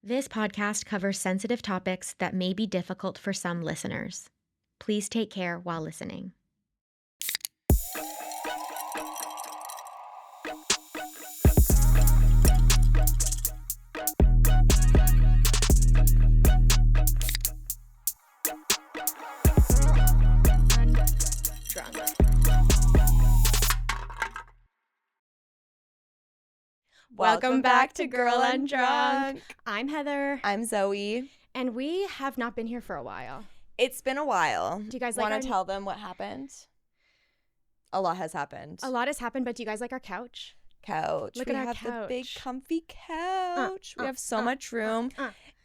This podcast covers sensitive topics that may be difficult for some listeners. Please take care while listening. Welcome back to Girl Undrunk. I'm Heather. I'm Zoe. And we have not been here for a while. It's been a while. Do you guys want like to tell them what happened? A lot has happened. A lot has happened, but do you guys like our couch? Couch. Look we at our have couch. the big comfy couch. We have so much room.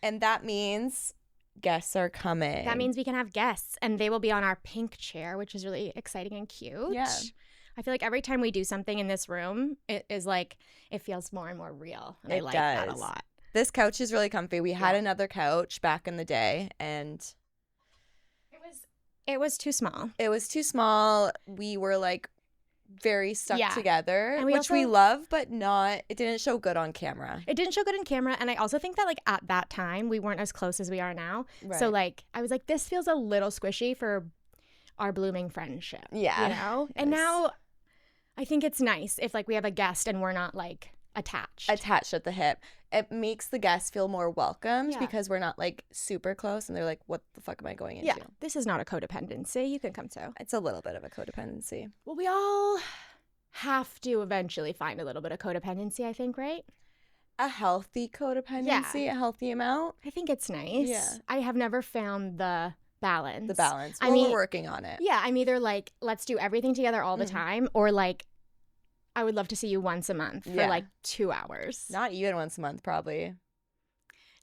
And that means guests are coming. That means we can have guests, and they will be on our pink chair, which is really exciting and cute. Yeah. I feel like every time we do something in this room, it is like, it feels more and more real. And I like does. that a lot. This couch is really comfy. We had another couch back in the day, and it was too small. It was too small. We were like very stuck together, and which we love, but not, it didn't show good on camera. It didn't show good on camera. And I also think that like at that time, we weren't as close as we are now. Right. So like, I was like, this feels a little squishy for our blooming friendship. Yeah. You know? Yes. And now I think it's nice if like we have a guest and we're not like attached at the hip. It makes the guests feel more welcomed because we're not like super close and they're like, what the fuck am I going into? Yeah, this is not a codependency. You can come to. It's a little bit of a codependency. Well, we all have to eventually find a little bit of codependency, I think, right? A healthy codependency, a healthy amount. I think it's nice. Yeah. I have never found the balance. Well, we're working on it. Yeah, I'm either like, let's do everything together all the time, or like, I would love to see you once a month for like 2 hours. Not even once a month, probably.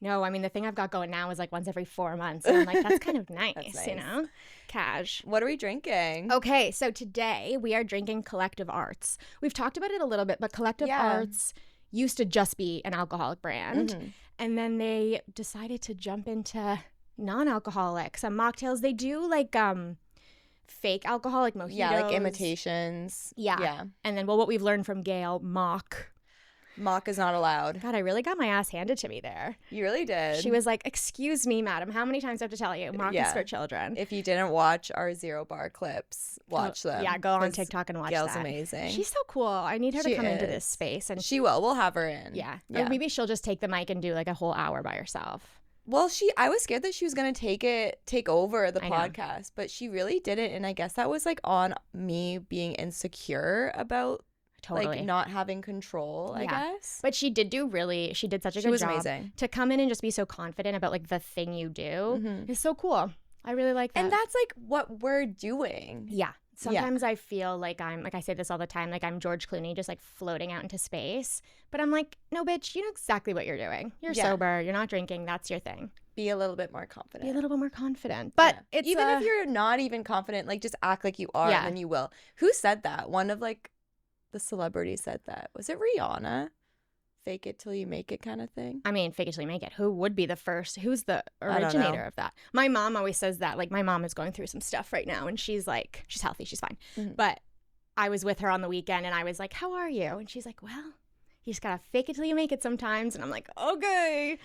No, I mean, the thing I've got going now is like once every 4 months. And I'm like, that's kind of nice, you know? Cash. What are we drinking? Okay, so today we are drinking Collective Arts. We've talked about it a little bit, but Collective Arts used to just be an alcoholic brand. Mm-hmm. And then they decided to jump into non-alcoholic. Some mocktails. They do like fake alcoholic mojitos. Yeah, like imitations. Yeah. And then, well, what we've learned from Gail, mock is not allowed. God, I really got my ass handed to me there. You really did. She was like, excuse me, madam, how many times do I have to tell you? Mock is for children. If you didn't watch our 0 bar clips, watch them. Yeah, go on TikTok and watch Gail's that. amazing. She's so cool. I need her to come into this space. And she will. We'll have her in. Yeah. Or maybe she'll just take the mic and do like a whole hour by herself. Well, I was scared that she was going to take over the podcast, but she really didn't. And I guess that was like on me being insecure about like not having control, I guess. But she did such a good job. She was amazing. To come in and just be so confident about like the thing you do is so cool. I really like that. And that's like what we're doing. Yeah. Sometimes I feel like I say this all the time, like I'm George Clooney just like floating out into space. But I'm like, no, bitch, you know exactly what you're doing. You're sober. You're not drinking. That's your thing. Be a little bit more confident. But it's even if you're not even confident, like just act like you are and then you will. Who said that? One of like the celebrities said that. Was it Rihanna? Fake it till you make it kind of thing. I mean, fake it till you make it. Who would be the first? Who's the originator of that? My mom always says that. Like, my mom is going through some stuff right now, and she's like, she's healthy, she's fine. Mm-hmm. But I was with her on the weekend, and I was like, how are you? And she's like, well, you just gotta fake it till you make it sometimes. And I'm like, okay.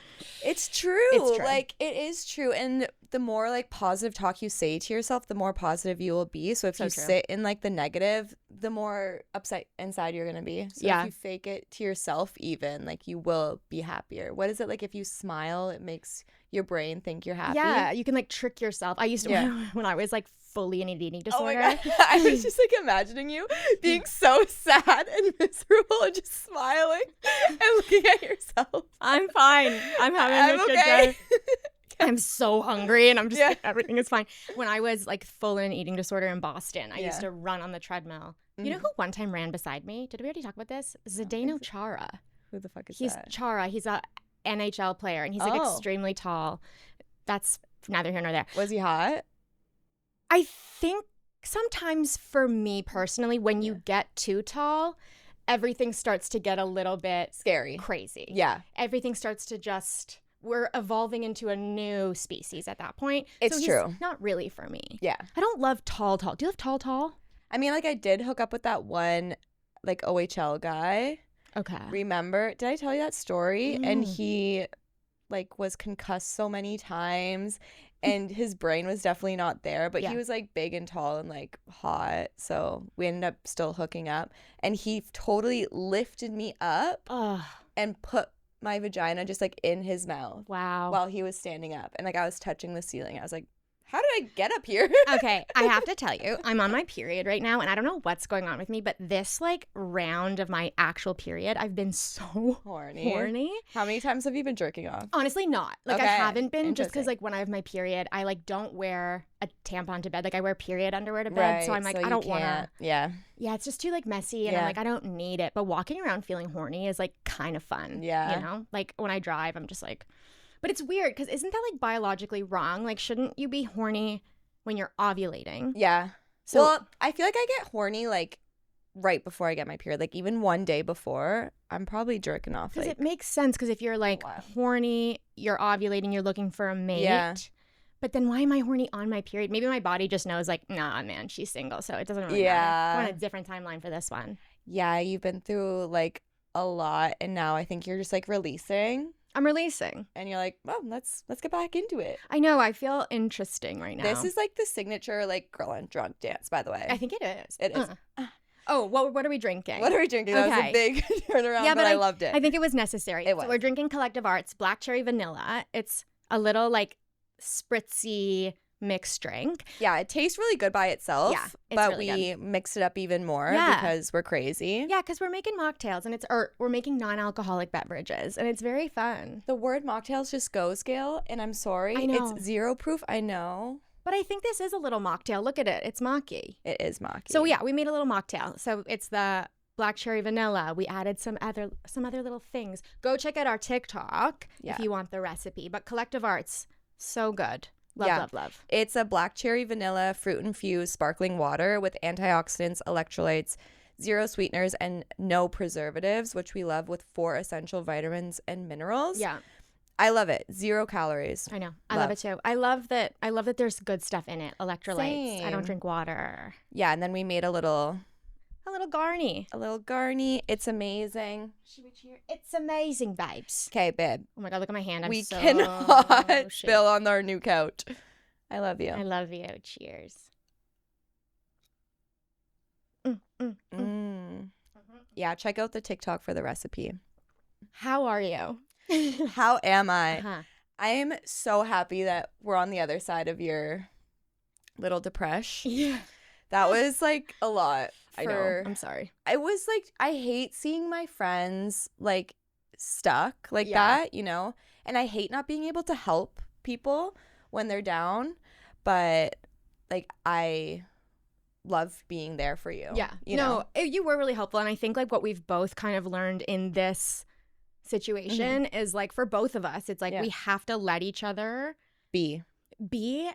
It's true. Like, it is true. And the more like positive talk you say to yourself, the more positive you will be. So if you sit in like the negative, the more upset inside you're gonna be. So if you fake it to yourself, even like you will be happier. What is it like if you smile, it makes your brain think you're happy? Yeah, you can like trick yourself. I used to when I was like fully in an eating disorder. Oh my God. I was just like imagining you being so sad and miserable and just smiling and looking at yourself. I'm fine. I'm having a good day. I'm so hungry and I'm just like, everything is fine. When I was like full in an eating disorder in Boston, I used to run on the treadmill. You know who one time ran beside me? Did we already talk about this? Zdeno Chara. Who the fuck is that? He's Chara. He's a NHL player and he's like extremely tall. That's neither here nor there. Was he hot? I think sometimes for me personally, when you get too tall, everything starts to get a little bit scary, crazy. Yeah. Everything starts to just, we're evolving into a new species at that point. It's true. Not really for me. Yeah. I don't love tall. Do you love tall? I mean, like I did hook up with that one like OHL guy. Okay. Remember? Did I tell you that story? And he like was concussed so many times and his brain was definitely not there, but he was like big and tall and like hot, so we ended up still hooking up, and he totally lifted me up and put my vagina just like in his mouth while he was standing up, and like I was touching the ceiling. I was like, how did I get up here? Okay, I have to tell you, I'm on my period right now, and I don't know what's going on with me, but this, like, round of my actual period, I've been so horny. How many times have you been jerking off? Honestly, not. Like, I haven't been, just because, like, when I have my period, I, like, don't wear a tampon to bed. Like, I wear period underwear to bed, so I'm like, I don't want to. Yeah, it's just too, like, messy, and I'm like, I don't need it. But walking around feeling horny is, like, kind of fun. Yeah. You know? Like, when I drive, I'm just like... But it's weird because isn't that like biologically wrong? Like, shouldn't you be horny when you're ovulating? Yeah. So, well, I feel like I get horny like right before I get my period. Like even one day before, I'm probably jerking off. Because like, it makes sense because if you're like horny, you're ovulating, you're looking for a mate. Yeah. But then why am I horny on my period? Maybe my body just knows like, nah, man, she's single. So it doesn't really matter. We're on a different timeline for this one. Yeah, you've been through like a lot. And now I think you're just like releasing. I'm releasing. And you're like, well, let's get back into it. I know. I feel interesting right now. This is like the signature like girl Undrunk dance, by the way. I think it is. It is. Oh, what are we drinking? What are we drinking? That was a big turnaround, but I loved it. I think it was necessary. So we're drinking Collective Arts Black Cherry Vanilla. It's a little like spritzy mixed drink. Yeah, it tastes really good by itself. Yeah, but really we mixed it up even more because we're crazy. Yeah, because we're making mocktails and we're making non-alcoholic beverages and it's very fun. The word mocktails just goes, Gail, and I'm sorry. I know. It's zero proof, I know. But I think this is a little mocktail. Look at it. It's mocky. It is mocky. So yeah, we made a little mocktail. So it's the Black Cherry Vanilla. We added some other little things. Go check out our TikTok if you want the recipe. But Collective Arts, so good. Love. It's a black cherry vanilla fruit-infused sparkling water with antioxidants, electrolytes, zero sweeteners, and no preservatives, which we love, with 4 essential vitamins and minerals. Yeah. I love it. 0 calories. I know. I love it too. I love that there's good stuff in it. Electrolytes. Same. I don't drink water. Yeah, and then we made a little garni. A little garni. It's amazing. Should we cheer? It's amazing, babes. Okay, babe. Oh my God, look at my hand. We cannot spill on our new couch. I love you. I love you. Cheers. Yeah, check out the TikTok for the recipe. How are you? How am I? I am so happy that we're on the other side of your little depression. Yeah. That was like a lot. I know. I'm sorry. I was like, I hate seeing my friends like stuck like that, you know? And I hate not being able to help people when they're down. But like, I love being there for you. Yeah. You know? You were really helpful. And I think like what we've both kind of learned in this situation is like for both of us, it's like we have to let each other be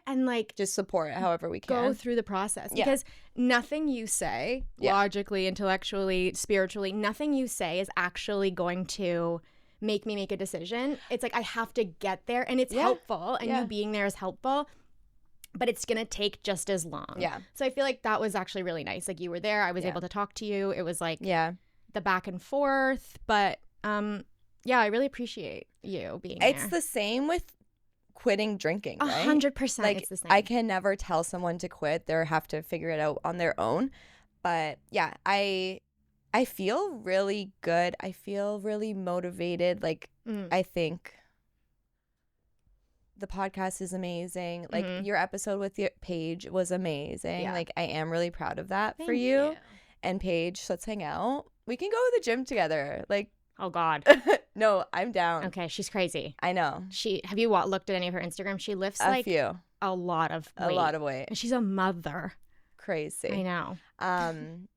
and like just support it however we can. Go through the process because nothing you say logically, intellectually, spiritually, nothing you say is actually going to make me make a decision. It's like I have to get there and it's helpful and you being there is helpful, but it's going to take just as long. Yeah. So I feel like that was actually really nice. Like you were there. I was able to talk to you. It was like the back and forth, but I really appreciate you being there. It's the same with quitting drinking, right? 100%. Like, it's the same. I can never tell someone to quit. They have to figure it out on their own. But yeah, I feel really good. I feel really motivated. Like, I think the podcast is amazing. Like, your episode with your Paige was amazing. Yeah. Like, I am really proud of that for you. And Paige, let's hang out. We can go to the gym together. Like, oh God. No, I'm down. Okay, she's crazy. I know. Have you looked at any of her Instagram? She lifts like a lot of weight. And she's a mother. Crazy. I know.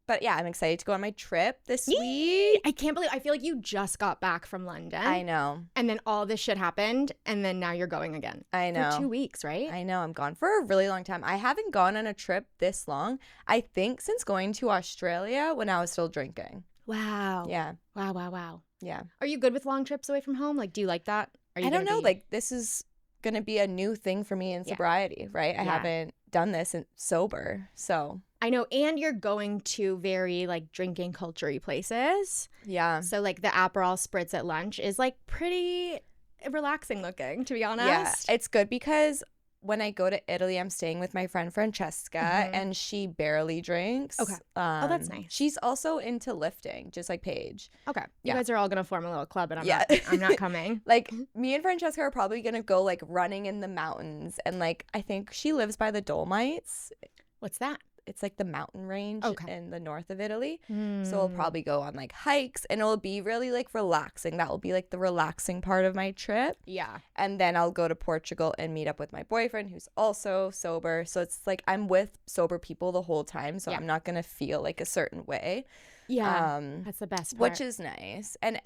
But yeah, I'm excited to go on my trip this week. I can't believe, I feel like you just got back from London. I know. And then all this shit happened and then now you're going again. I know. For 2 weeks, right? I know. I'm gone for a really long time. I haven't gone on a trip this long, I think, since going to Australia when I was still drinking. Wow. Yeah. Wow. Yeah. Are you good with long trips away from home? Like, do you like that? I don't know. Like, this is going to be a new thing for me in sobriety, right? I haven't done this in sober, so. I know. And you're going to very, like, drinking culture-y places. Yeah. So, like, the Aperol spritz at lunch is, like, pretty relaxing looking, to be honest. Yeah, it's good because when I go to Italy, I'm staying with my friend Francesca, and she barely drinks. Okay. Oh, that's nice. She's also into lifting, just like Paige. Okay. You guys are all going to form a little club, and I'm not coming. Like, me and Francesca are probably going to go, like, running in the mountains. And, like, I think she lives by the Dolomites. What's that? It's like the mountain range in the north of Italy. So we'll probably go on like hikes, and it'll be really like relaxing. That will be like the relaxing part of my trip. Yeah. And then I'll go to Portugal and meet up with my boyfriend, who's also sober. So it's like I'm with sober people the whole time. So I'm not going to feel like a certain way. Yeah. That's the best part. Which is nice. And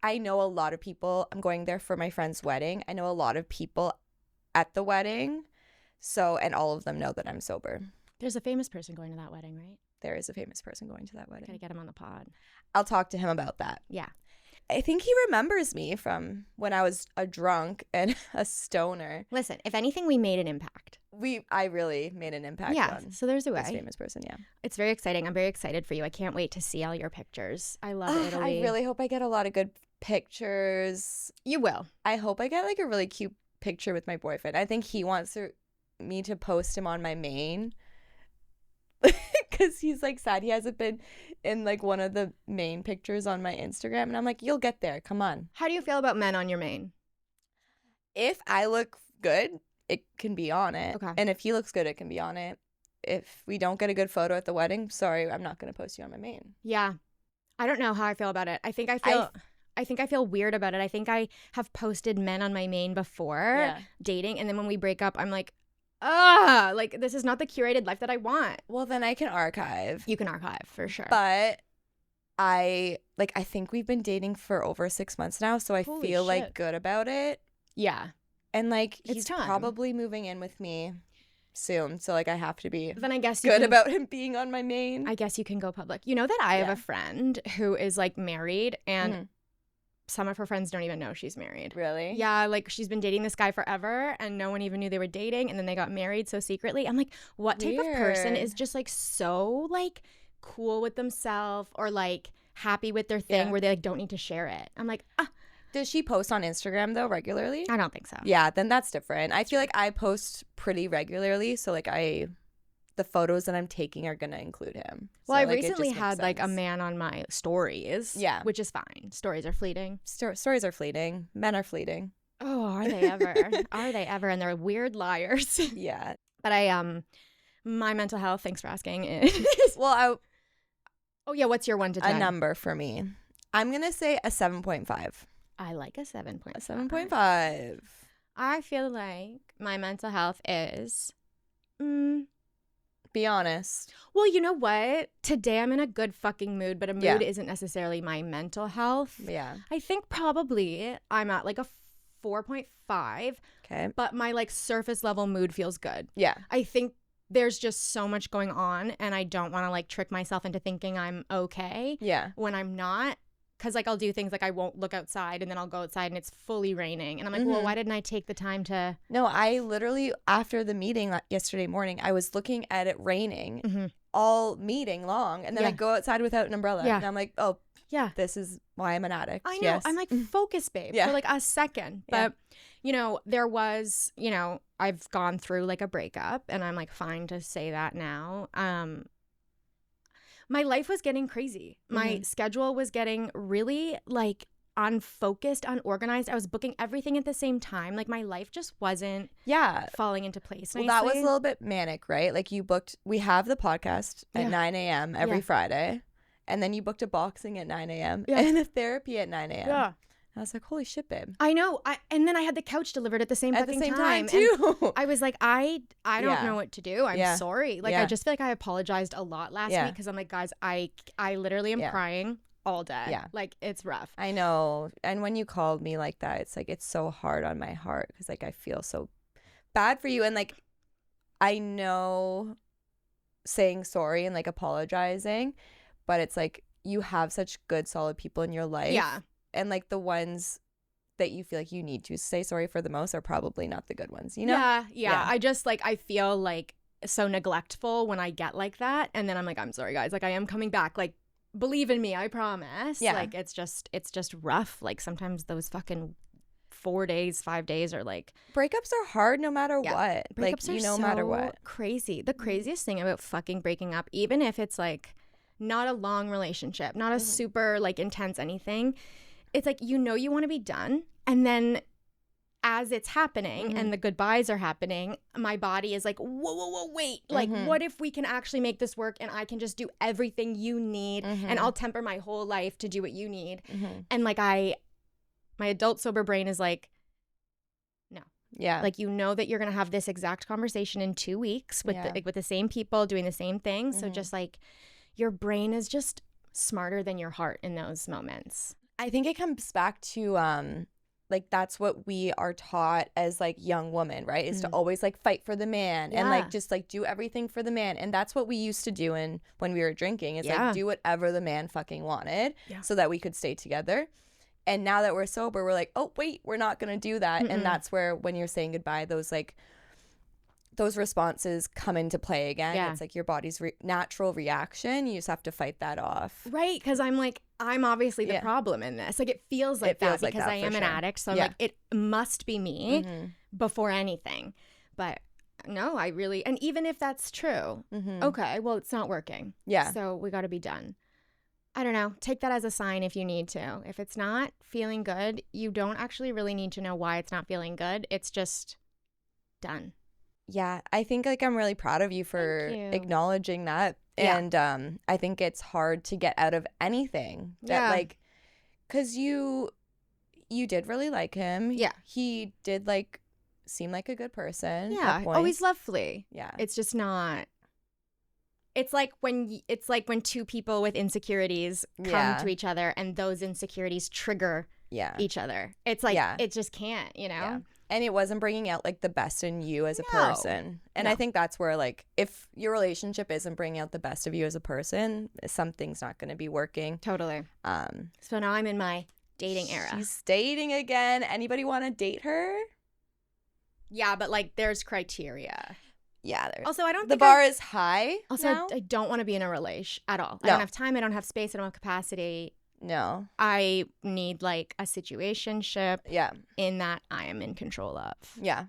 I know a lot of people. I'm going there for my friend's wedding. I know a lot of people at the wedding. So, and all of them know that I'm sober. There's a famous person going to that wedding, right? There is a famous person going to that wedding. Gotta get him on the pod. I'll talk to him about that. Yeah. I think he remembers me from when I was a drunk and a stoner. Listen, if anything, we made an impact. I really made an impact. Yeah, so there's a way. This famous person, yeah. It's very exciting. I'm very excited for you. I can't wait to see all your pictures. I love Italy. I really hope I get a lot of good pictures. You will. I hope I get like a really cute picture with my boyfriend. I think he wants me to post him on my main. Because he's like sad he hasn't been in like one of the main pictures on my Instagram, and I'm like, you'll get there, come on. How do you feel about men on your main? If I look good, it can be on it. Okay. And if he looks good, it can be on it. If we don't get a good photo at the wedding, sorry, I'm not going to post you on my main. Yeah. I don't know how I feel about it. I think I feel weird about it. I think I have posted men on my main before dating, and then when we break up, I'm like, like this is not the curated life that I want. Well, then I can archive. You can archive for sure. But I think we've been dating for over 6 months now, so I feel like good about it. Yeah. And like he's probably moving in with me soon, so like I have to be then I guess good about him being on my main. I guess you can go public. You know that I have a friend who is like married, and some of her friends don't even know she's married. Really? Yeah, like she's been dating this guy forever and no one even knew they were dating, and then they got married so secretly. I'm like, what type of person is just like so like cool with themselves or like happy with their thing where they like don't need to share it? I'm like, Does she post on Instagram though regularly? I don't think so. Yeah, then that's different. I feel like I post pretty regularly, so like the photos that I'm taking are gonna include him. Well, I recently had like a man on my stories. Yeah. Which is fine. Stories are fleeting. Stories are fleeting. Men are fleeting. Oh, are they ever? Are they ever? And they're weird liars. Yeah. But my mental health, thanks for asking, is well, what's your 1 to 10? A number for me. I'm gonna say a 7.5. I like a 7.5. A 7.5. I feel like my mental health is be honest. Well, you know what? Today I'm in a good fucking mood, but a mood isn't necessarily my mental health. Yeah. I think probably I'm at like a 4.5. Okay. But my like surface level mood feels good. Yeah. I think there's just so much going on, and I don't want to like trick myself into thinking I'm okay. Yeah. When I'm not. Because like I'll do things like I won't look outside, and then I'll go outside and it's fully raining. And I'm like, well, why didn't I take the time to... No, I literally, after the meeting yesterday morning, I was looking at it raining all meeting long. And then I go outside without an umbrella. Yeah. And I'm like, oh, yeah, this is why I'm an addict. I know. Yes. I'm like, focus, babe, for like a second. But, you know, there was, you know, I've gone through like a breakup, and I'm like fine to say that now. My life was getting crazy. My schedule was getting really like unfocused, unorganized. I was booking everything at the same time. Like my life just wasn't falling into place nicely. Well, that was a little bit manic, right? Like we have the podcast at 9 a.m. every Friday. And then you booked a boxing at 9 a.m. and a therapy at 9 a.m. Yeah. I was like, holy shit, babe. I know. And then I had the couch delivered at the same time too. And I was like, I don't know what to do. I'm sorry. Like, I just feel like I apologized a lot last week because I'm like, guys, I literally am crying all day. Yeah. Like, it's rough. I know. And when you called me like that, it's like, it's so hard on my heart because like I feel so bad for you. And like, I know saying sorry and like apologizing, but it's like you have such good, solid people in your life. Yeah. And like the ones that you feel like you need to say sorry for the most are probably not the good ones, you know? Yeah. I just like, I feel like so neglectful when I get like that. And then I'm like, I'm sorry, guys. Like, I am coming back. Like, believe in me. I promise. Yeah. Like, it's just rough. Like, sometimes those fucking 4 days, 5 days, or like breakups are hard no matter what. Breakups like, are no so matter what. Crazy. The craziest thing about fucking breaking up, even if it's like not a long relationship, not a super like intense anything, it's like, you know, you want to be done, and then as it's happening and the goodbyes are happening, my body is like, whoa, wait. Like, what if we can actually make this work and I can just do everything you need and I'll temper my whole life to do what you need. And like my adult sober brain is like, no. Yeah. Like, you know that you're going to have this exact conversation in 2 weeks with with the same people doing the same thing. So just like your brain is just smarter than your heart in those moments. I think it comes back to like, that's what we are taught as like young women, right? Is to always like fight for the man and like just like do everything for the man. And that's what we used to do when we were drinking, is like do whatever the man fucking wanted so that we could stay together. And now that we're sober, we're like, oh wait, we're not gonna do that. And that's where, when you're saying goodbye, those responses come into play again. It's like your body's natural reaction. You just have to fight that off. Right, because I'm obviously the problem in this. Like, it feels like that because I am an addict. So I'm like, it must be me before anything. But no, I really, and even if that's true, okay, well, it's not working. Yeah. So we got to be done. I don't know. Take that as a sign if you need to. If it's not feeling good, you don't actually really need to know why it's not feeling good. It's just done. Yeah, I think like I'm really proud of you for acknowledging that. And I think it's hard to get out of anything that like, because you did really like him. Yeah. He did like seem like a good person. Yeah. Oh, he's lovely. Yeah. It's just not. It's like when two people with insecurities come to each other and those insecurities trigger each other. It's like it just can't, you know? Yeah. And it wasn't bringing out like the best in you as a person. And I think that's where, like, if your relationship isn't bringing out the best of you as a person, something's not going to be working. Totally. So now I'm in my dating era. She's dating again. Anybody want to date her? Yeah, but like there's criteria. Yeah. Also, I don't think the bar is high. Also, now? I don't want to be in a relation at all. I don't have time. I don't have space. I don't have capacity. No. I need like a situationship in that I am in control of. Yeah.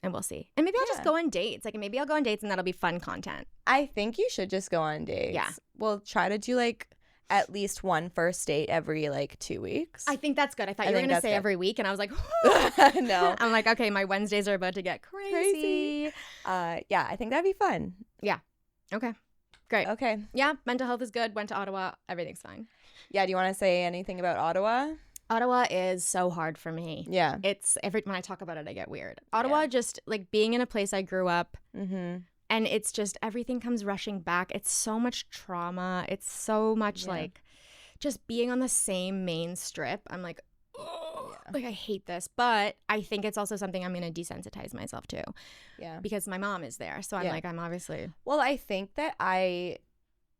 And we'll see. And maybe I'll just go on dates. Like, maybe I'll go on dates and that'll be fun content. I think you should just go on dates. Yeah. We'll try to do like at least one first date every like 2 weeks. I think that's good. I thought you were going to say every week and I was like, no. I'm like, okay, my Wednesdays are about to get crazy. Yeah, I think that'd be fun. Yeah. Okay. Great. Okay. Yeah, mental health is good. Went to Ottawa. Everything's fine. Yeah, do you want to say anything about Ottawa? Ottawa is so hard for me. Yeah. It's when I talk about it, I get weird. Ottawa, just like being in a place I grew up, and it's just everything comes rushing back. It's so much trauma. It's so much like just being on the same main strip. I'm like, oh, like I hate this. But I think it's also something I'm going to desensitize myself to. Yeah. Because my mom is there. So I'm like, I'm obviously. Well, I think that I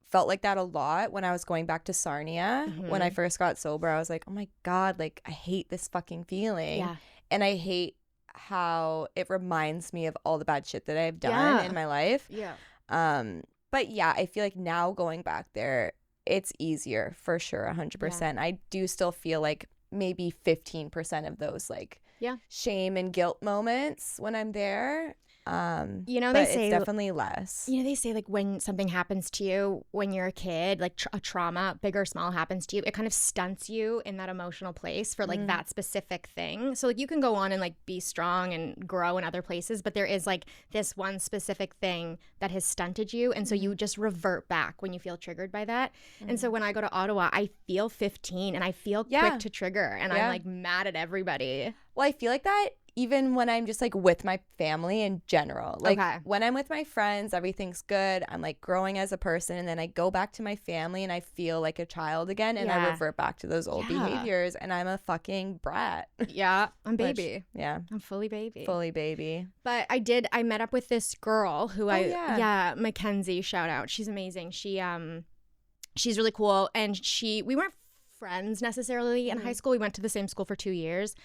felt like that a lot when I was going back to Sarnia. When I first got sober, I was like, oh my God, like I hate this fucking feeling. Yeah. And I hate how it reminds me of all the bad shit that I've done in my life. Yeah. But yeah, I feel like now going back there, it's easier for sure, 100%. Yeah. I do still feel like maybe 15% of those like shame and guilt moments when I'm there. You know, they say it's definitely less. You know, they say like when something happens to you when you're a kid, like a trauma, big or small, happens to you, it kind of stunts you in that emotional place for like that specific thing. So like you can go on and like be strong and grow in other places, but there is like this one specific thing that has stunted you, and so you just revert back when you feel triggered by that. And so when I go to Ottawa, I feel 15 and I feel quick to trigger, and I'm like mad at everybody. Well, I feel like that even when I'm just like with my family in general. Like when I'm with my friends, everything's good. I'm like growing as a person, and then I go back to my family and I feel like a child again, and I revert back to those old behaviors, and I'm a fucking brat. Yeah, I'm baby. I'm fully baby. Fully baby. But I met up with this girl who Mackenzie, shout out. She's amazing. She's really cool, and we weren't friends necessarily in high school. We went to the same school for 2 years.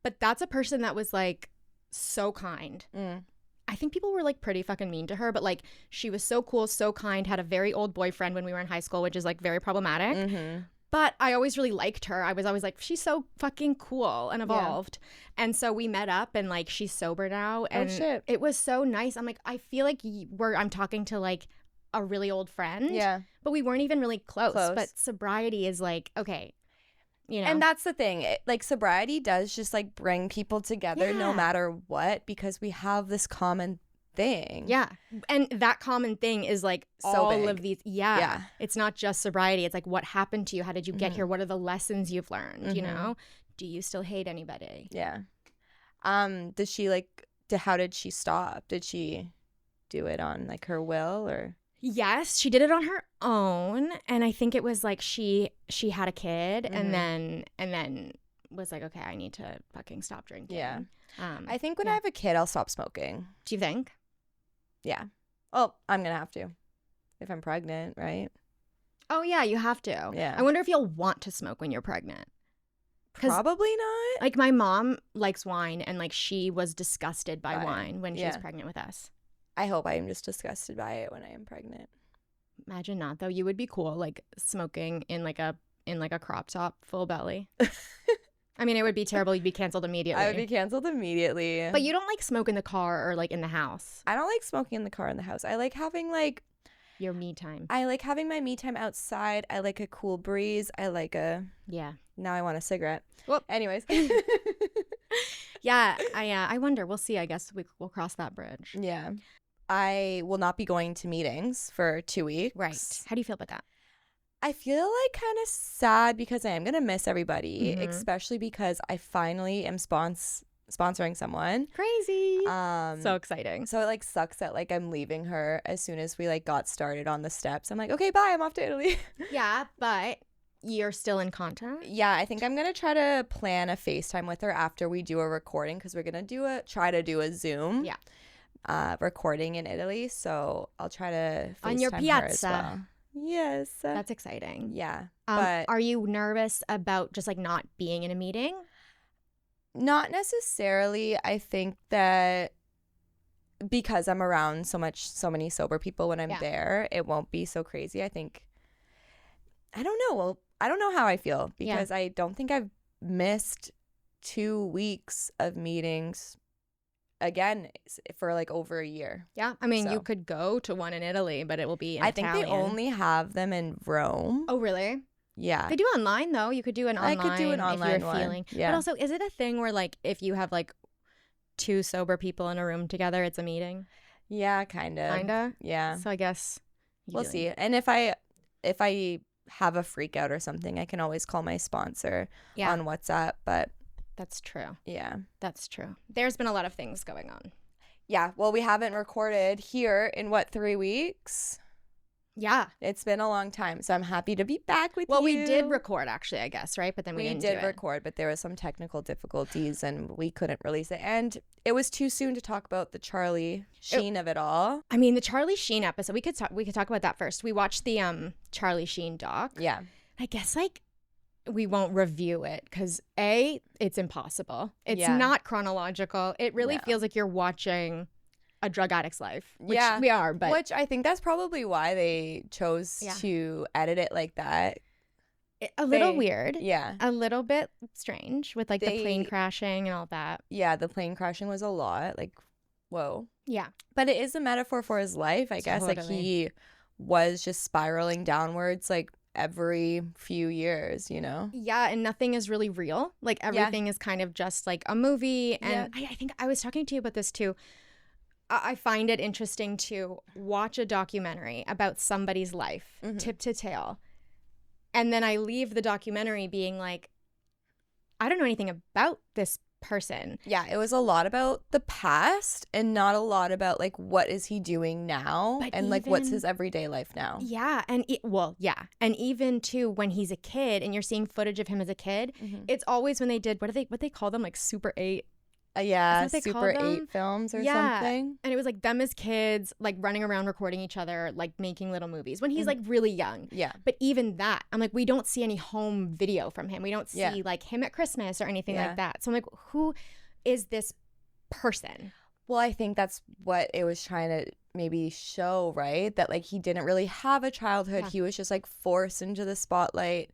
But that's a person that was like so kind. I think people were like pretty fucking mean to her, but like she was so cool, so kind, had a very old boyfriend when we were in high school, which is like very problematic. But I always really liked her. I was always like, she's so fucking cool and evolved. Yeah. And so we met up and like she's sober now. And it was so nice. I'm like, I feel like I'm talking to like a really old friend. Yeah. But we weren't even really close. But sobriety is like, okay. You know? And that's the thing. Like sobriety does just like bring people together no matter what, because we have this common thing. Yeah. And that common thing is like so all big. Of these. Yeah. It's not just sobriety. It's like, what happened to you? How did you get here? What are the lessons you've learned? You know? Do you still hate anybody? Yeah. Did she how did she stop? Did she do it on like her will or? Yes, she did it on her own. And I think it was like she had a kid and then was like, okay, I need to fucking stop drinking. Yeah. I think when I have a kid, I'll stop smoking. Do you think? Yeah. Well, I'm going to have to if I'm pregnant, right? Oh, yeah, you have to. Yeah. I wonder if you'll want to smoke when you're pregnant. Probably not. Like my mom likes wine and like she was disgusted by wine when she was pregnant with us. I hope I am just disgusted by it when I am pregnant. Imagine not, though. You would be cool, like smoking in like a crop top, full belly. I mean, it would be terrible. You'd be canceled immediately. I would be canceled immediately. But you don't like smoke in the car or like in the house. I don't like smoking in the car or in the house. I like having like your me time. I like having my me time outside. I like a cool breeze. I like now I want a cigarette. Well, anyways. Yeah, I wonder. We'll see. I guess we'll cross that bridge. Yeah. I will not be going to meetings for 2 weeks. Right. How do you feel about that? I feel like kind of sad because I am going to miss everybody, especially because I finally am sponsoring someone. Crazy. So exciting. So it like sucks that like I'm leaving her as soon as we like got started on the steps. I'm like, okay, bye. I'm off to Italy. Yeah, but you're still in contact? Yeah, I think I'm going to try to plan a FaceTime with her after we do a recording because we're going to try to do a Zoom. Yeah. Recording in Italy. So I'll try to FaceTime on your piazza. Her as well. Yes. That's exciting. Yeah. But are you nervous about just like not being in a meeting? Not necessarily. I think that because I'm around so many sober people when I'm there, it won't be so crazy. I think, I don't know. Well, I don't know how I feel because I don't think I've missed 2 weeks of meetings again for like over a year. Yeah. I mean, you could go to one in Italy, but it will be in Italian. Think they only have them in Rome. Oh, really? Yeah. They do online, though. You could do an online. I could do an online if you're feeling. Yeah. But also, is it a thing where like if you have like 2 sober people in a room together, it's a meeting? Yeah, kind of. Kind of? Yeah. So I guess we'll see. And if I have a freak out or something, I can always call my sponsor on WhatsApp, but that's true. Yeah. That's true. There's been a lot of things going on. Yeah. Well, we haven't recorded here in 3 weeks? Yeah. It's been a long time. So I'm happy to be back with you. Well, we did record actually, I guess, right? But then we didn't record, but there was some technical difficulties and we couldn't release it. And it was too soon to talk about the Charlie Sheen of it all. I mean, the Charlie Sheen episode, we could talk about that first. We watched the Charlie Sheen doc. Yeah. I guess like we won't review it because it's impossible. It's not chronological. It really feels like you're watching a drug addict's life, which we are, but which I think that's probably why they chose to edit it like that. A little weird. Yeah. A little bit strange with like the plane crashing and all that. Yeah, the plane crashing was a lot. Like, whoa. Yeah. But it is a metaphor for his life, I guess. Like he was just spiraling downwards like every few years, you know? Yeah, and nothing is really real. Like everything is kind of just like a movie. And I think I was talking to you about this too. I find it interesting to watch a documentary about somebody's life, tip to tail. And then I leave the documentary being like, I don't know anything about this person. Yeah, it was a lot about the past and not a lot about like what is he doing now and like what's his everyday life now. Yeah, and and even too when he's a kid and you're seeing footage of him as a kid, it's always when they did what they call them, like Super 8. Super 8 films or something. And it was like them as kids, like running around recording each other, like making little movies when he's like really young. Yeah. But even that, I'm like, we don't see any home video from him. We don't see like him at Christmas or anything like that. So I'm like, who is this person? Well, I think that's what it was trying to maybe show, right? That like he didn't really have a childhood. He was just like forced into the spotlight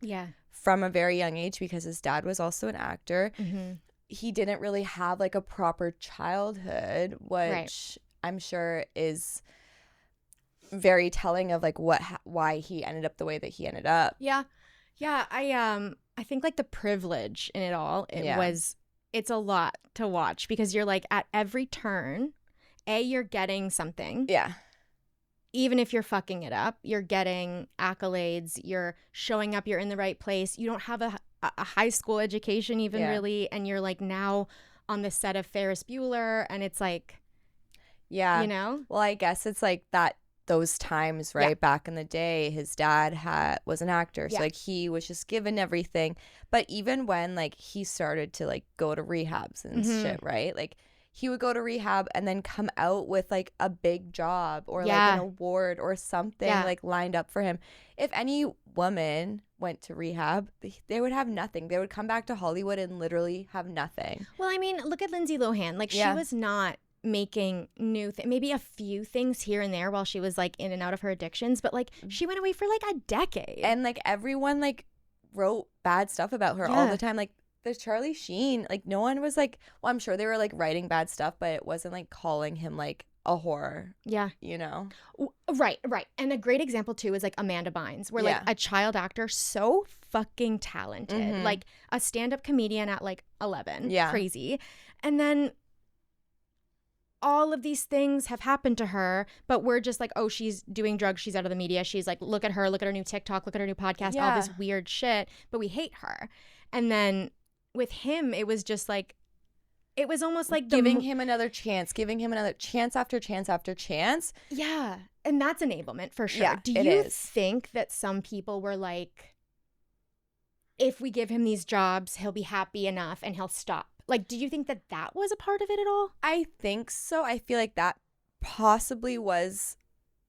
from a very young age because his dad was also an actor. Mm-hmm. He didn't really have like a proper childhood, which I'm sure is very telling of like why he ended up the way that he ended up. Yeah. I think like the privilege in it all, it's a lot to watch because you're like at every turn, you're getting something. Yeah. Even if you're fucking it up, you're getting accolades, you're showing up, you're in the right place. You don't have a high school education even really, and you're like now on the set of Ferris Bueller, and it's like, you know? Well, I guess it's like that those times, right? Back in the day, his dad was an actor, so like he was just given everything. But even when like he started to like go to rehabs and shit, right? Like he would go to rehab and then come out with like a big job or like an award or something like lined up for him. If any woman went to rehab, they would have nothing. They would come back to Hollywood and literally have nothing. Well, I mean, look at Lindsay Lohan. Like she was not making new maybe a few things here and there while she was like in and out of her addictions, but like she went away for like a decade. And like everyone like wrote bad stuff about her all the time. Like there's Charlie Sheen, like no one was like, well, I'm sure they were like writing bad stuff, but it wasn't like calling him like a whore. Yeah. You know? Right. And a great example too is like Amanda Bynes, where like a child actor, so fucking talented, like a stand-up comedian at like 11. Yeah. Crazy. And then all of these things have happened to her, but we're just like, oh, she's doing drugs, she's out of the media, she's like, look at her new TikTok, look at her new podcast, all this weird shit, but we hate her. And then with him, it was just like, it was almost like giving him another chance after chance after chance. Yeah. And that's enablement for sure. Do you think that some people were like, if we give him these jobs, he'll be happy enough and he'll stop? Like, do you think that that was a part of it at all? I think so. I feel like that possibly was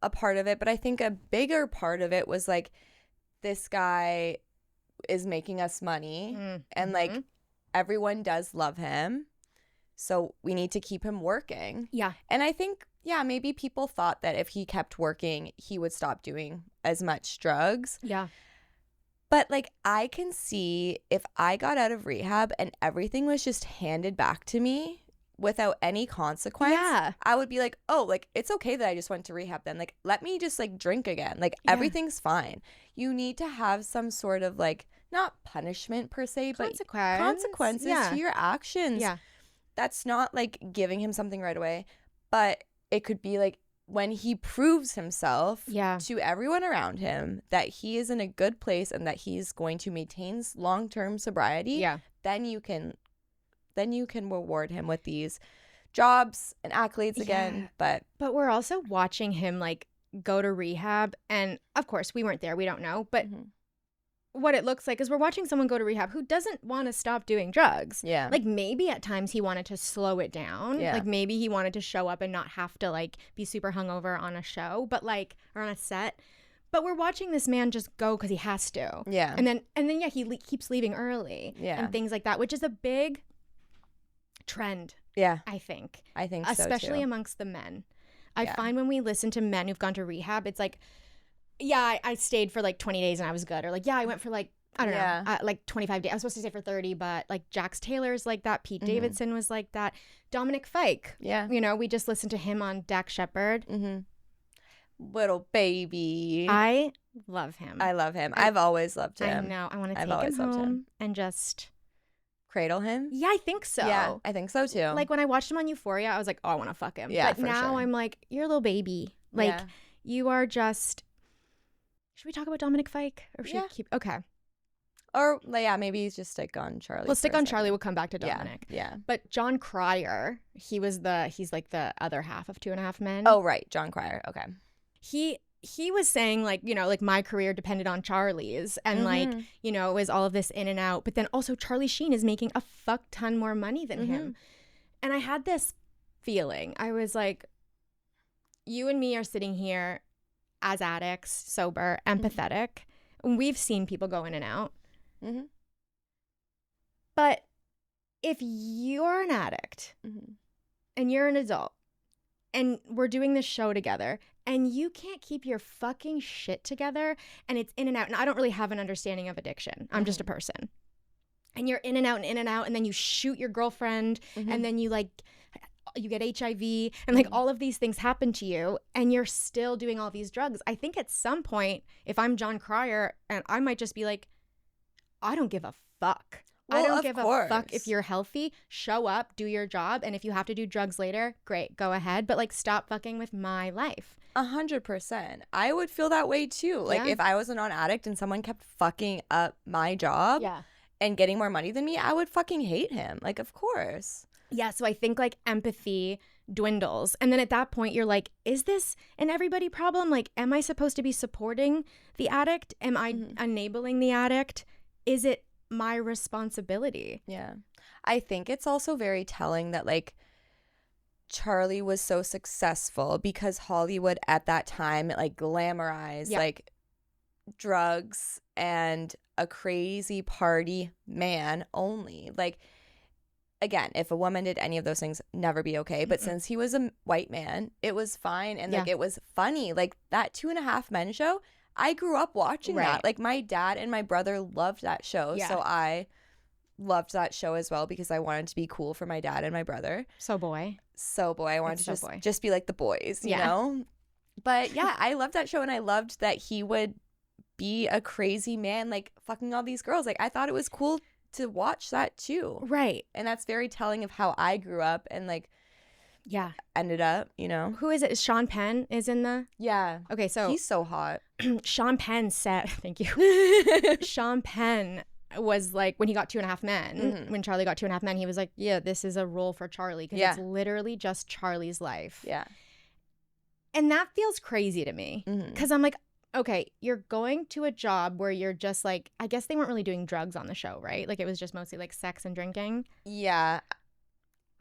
a part of it. But I think a bigger part of it was like, this guy is making us money and like everyone does love him. So we need to keep him working. Yeah. And I think, maybe people thought that if he kept working, he would stop doing as much drugs. Yeah. But like I can see if I got out of rehab and everything was just handed back to me without any consequence, I would be like, oh, like it's okay that I just went to rehab then. Like let me just like drink again. Like everything's fine. You need to have some sort of like, not punishment per se, but consequences to your actions. Yeah. That's not like giving him something right away, but it could be like when he proves himself to everyone around him that he is in a good place and that he's going to maintain long-term sobriety, then you can reward him with these jobs and accolades again. But we're also watching him like go to rehab, and of course we weren't there, we don't know, but what it looks like is we're watching someone go to rehab who doesn't want to stop doing drugs. Yeah. Like maybe at times he wanted to slow it down. Yeah. Like maybe he wanted to show up and not have to like be super hungover on a show, but like, or on a set. But we're watching this man just go because he has to. Yeah. And then he keeps leaving early. Yeah. And things like that, which is a big trend. Yeah. I think so too. Especially amongst the men. I find when we listen to men who've gone to rehab, it's like, I stayed for like 20 days and I was good. Or like, I went for like, I don't know, like 25 days. I was supposed to stay for 30, but like Jax Taylor's like that. Pete Davidson was like that. Dominic Fike. Yeah. You know, we just listened to him on Dax Shepard. Little baby. I love him. I love him. I've always loved him. I know. I want to take him home and just cradle him. Yeah, I think so. Yeah, I think so too. Like when I watched him on Euphoria, I was like, oh, I want to fuck him. Yeah, but now I'm like, you're a little baby. Like you are just... Should we talk about Dominic Fike? Or should we keep... Okay. Or, maybe he's just stick on Charlie. We'll stick on Charlie. We'll come back to Dominic. Yeah. But John Cryer, he's like the other half of 2.5 Men. Oh, right. John Cryer. Okay. He was saying, like, you know, like my career depended on Charlie's. And like, you know, it was all of this in and out. But then also Charlie Sheen is making a fuck ton more money than him. And I had this feeling. I was like, you and me are sitting here as addicts, sober, empathetic. We've seen people go in and out. But if you're an addict and you're an adult and we're doing this show together, and you can't keep your fucking shit together, and it's in and out. And I don't really have an understanding of addiction. I'm just a person. And you're in and out, and then you shoot your girlfriend, and then you get HIV, and like all of these things happen to you, and you're still doing all these drugs. I think at some point, if I'm John Cryer, and I might just be like, I don't give a fuck. Well, I don't give a fuck if you're healthy. Show up, do your job, and if you have to do drugs later, great, go ahead. But like, stop fucking with my life. 100%. I would feel that way too. Like if I was a non-addict and someone kept fucking up my job and getting more money than me, I would fucking hate him. Like, of course. Yeah, so I think like empathy dwindles. And then at that point, you're like, is this an everybody problem? Like, am I supposed to be supporting the addict? Am I enabling the addict? Is it my responsibility? Yeah. I think it's also very telling that like Charlie was so successful because Hollywood at that time like glamorized like drugs and a crazy party man only. Like, again, if a woman did any of those things, never be okay. But since he was a white man, it was fine. And like it was funny. Like that 2.5 Men show, I grew up watching that. Like my dad and my brother loved that show. Yeah. So I loved that show as well because I wanted to be cool for my dad and my brother. So boy. I wanted to just be like the boys, you know? But yeah, I loved that show, and I loved that he would be a crazy man, like fucking all these girls. Like I thought it was cool to watch that too. Right. And that's very telling of how I grew up and like ended up, you know. Who is it? Is Sean Penn is in the Okay, so he's so hot. Sean Penn said thank you. Sean Penn was like, when he got 2.5 Men, when Charlie got 2.5 Men, he was like, yeah, this is a role for Charlie because it's literally just Charlie's life. Yeah. And that feels crazy to me because I'm like, okay, you're going to a job where you're just like, I guess they weren't really doing drugs on the show, right? Like it was just mostly like sex and drinking. Yeah.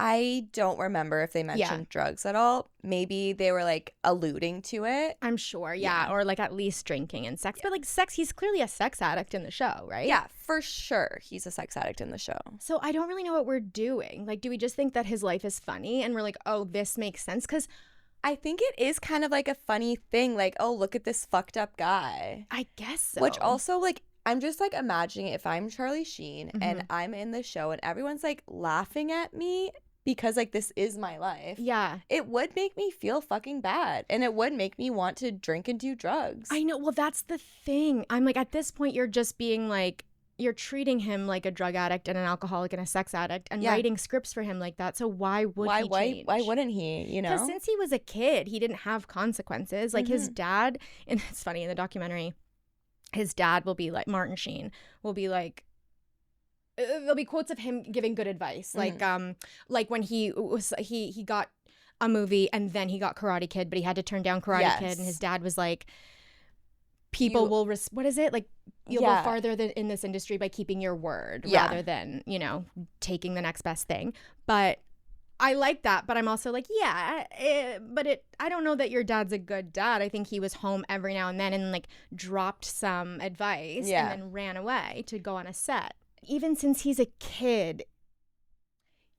I don't remember if they mentioned drugs at all. Maybe they were like alluding to it. I'm sure, or like at least drinking and sex. But like sex, he's clearly a sex addict in the show, right? Yeah, for sure. He's a sex addict in the show. So I don't really know what we're doing. Like, do we just think that his life is funny and we're like, oh, this makes sense? Because I think it is kind of like a funny thing. Like, oh, look at this fucked up guy. I guess so. Which also like, I'm just like imagining if I'm Charlie Sheen and I'm in the show and everyone's like laughing at me because like this is my life. Yeah. It would make me feel fucking bad. And it would make me want to drink and do drugs. I know. Well, that's the thing. I'm like, at this point, you're just being like, you're treating him like a drug addict and an alcoholic and a sex addict and writing scripts for him like that. So why would he change? Why wouldn't he, you know? Because since he was a kid, he didn't have consequences. Like his dad, and it's funny in the documentary, his dad will be like, Martin Sheen will be like, there'll be quotes of him giving good advice. Like when he got a movie and then he got Karate Kid, but he had to turn down Karate Kid, and his dad was like, people will what is it, like you'll go farther than in this industry by keeping your word rather than, you know, taking the next best thing. But I like that, but I'm also like, I don't know that your dad's a good dad. I think he was home every now and then and like dropped some advice and then ran away to go on a set. Even since he's a kid,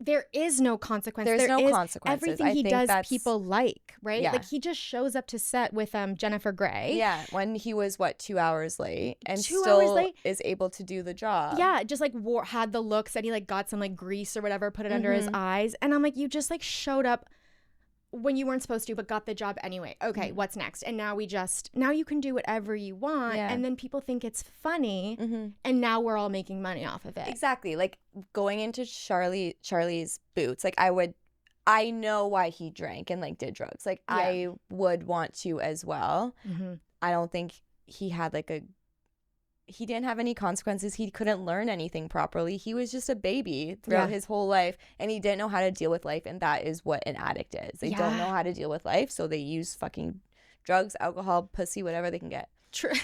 there is no consequence. There's no consequences. Everything he does, people like, right? Yeah. Like he just shows up to set with Jennifer Grey. Yeah, when he was 2 hours late and still is able to do the job. Yeah, just like had the look, said he like got some like grease or whatever, put it under his eyes, and I'm like, you just like showed up when you weren't supposed to, but got the job anyway. Okay, what's next? And now now you can do whatever you want, and then people think it's funny, and now we're all making money off of it. Exactly. Like going into Charlie's boots, like I know why he drank and like did drugs. Like I would want to as well. I don't think he had he didn't have any consequences. He couldn't learn anything properly. He was just a baby throughout his whole life, and he didn't know how to deal with life, and that is what an addict is. They don't know how to deal with life, so they use fucking drugs, alcohol, pussy, whatever they can get.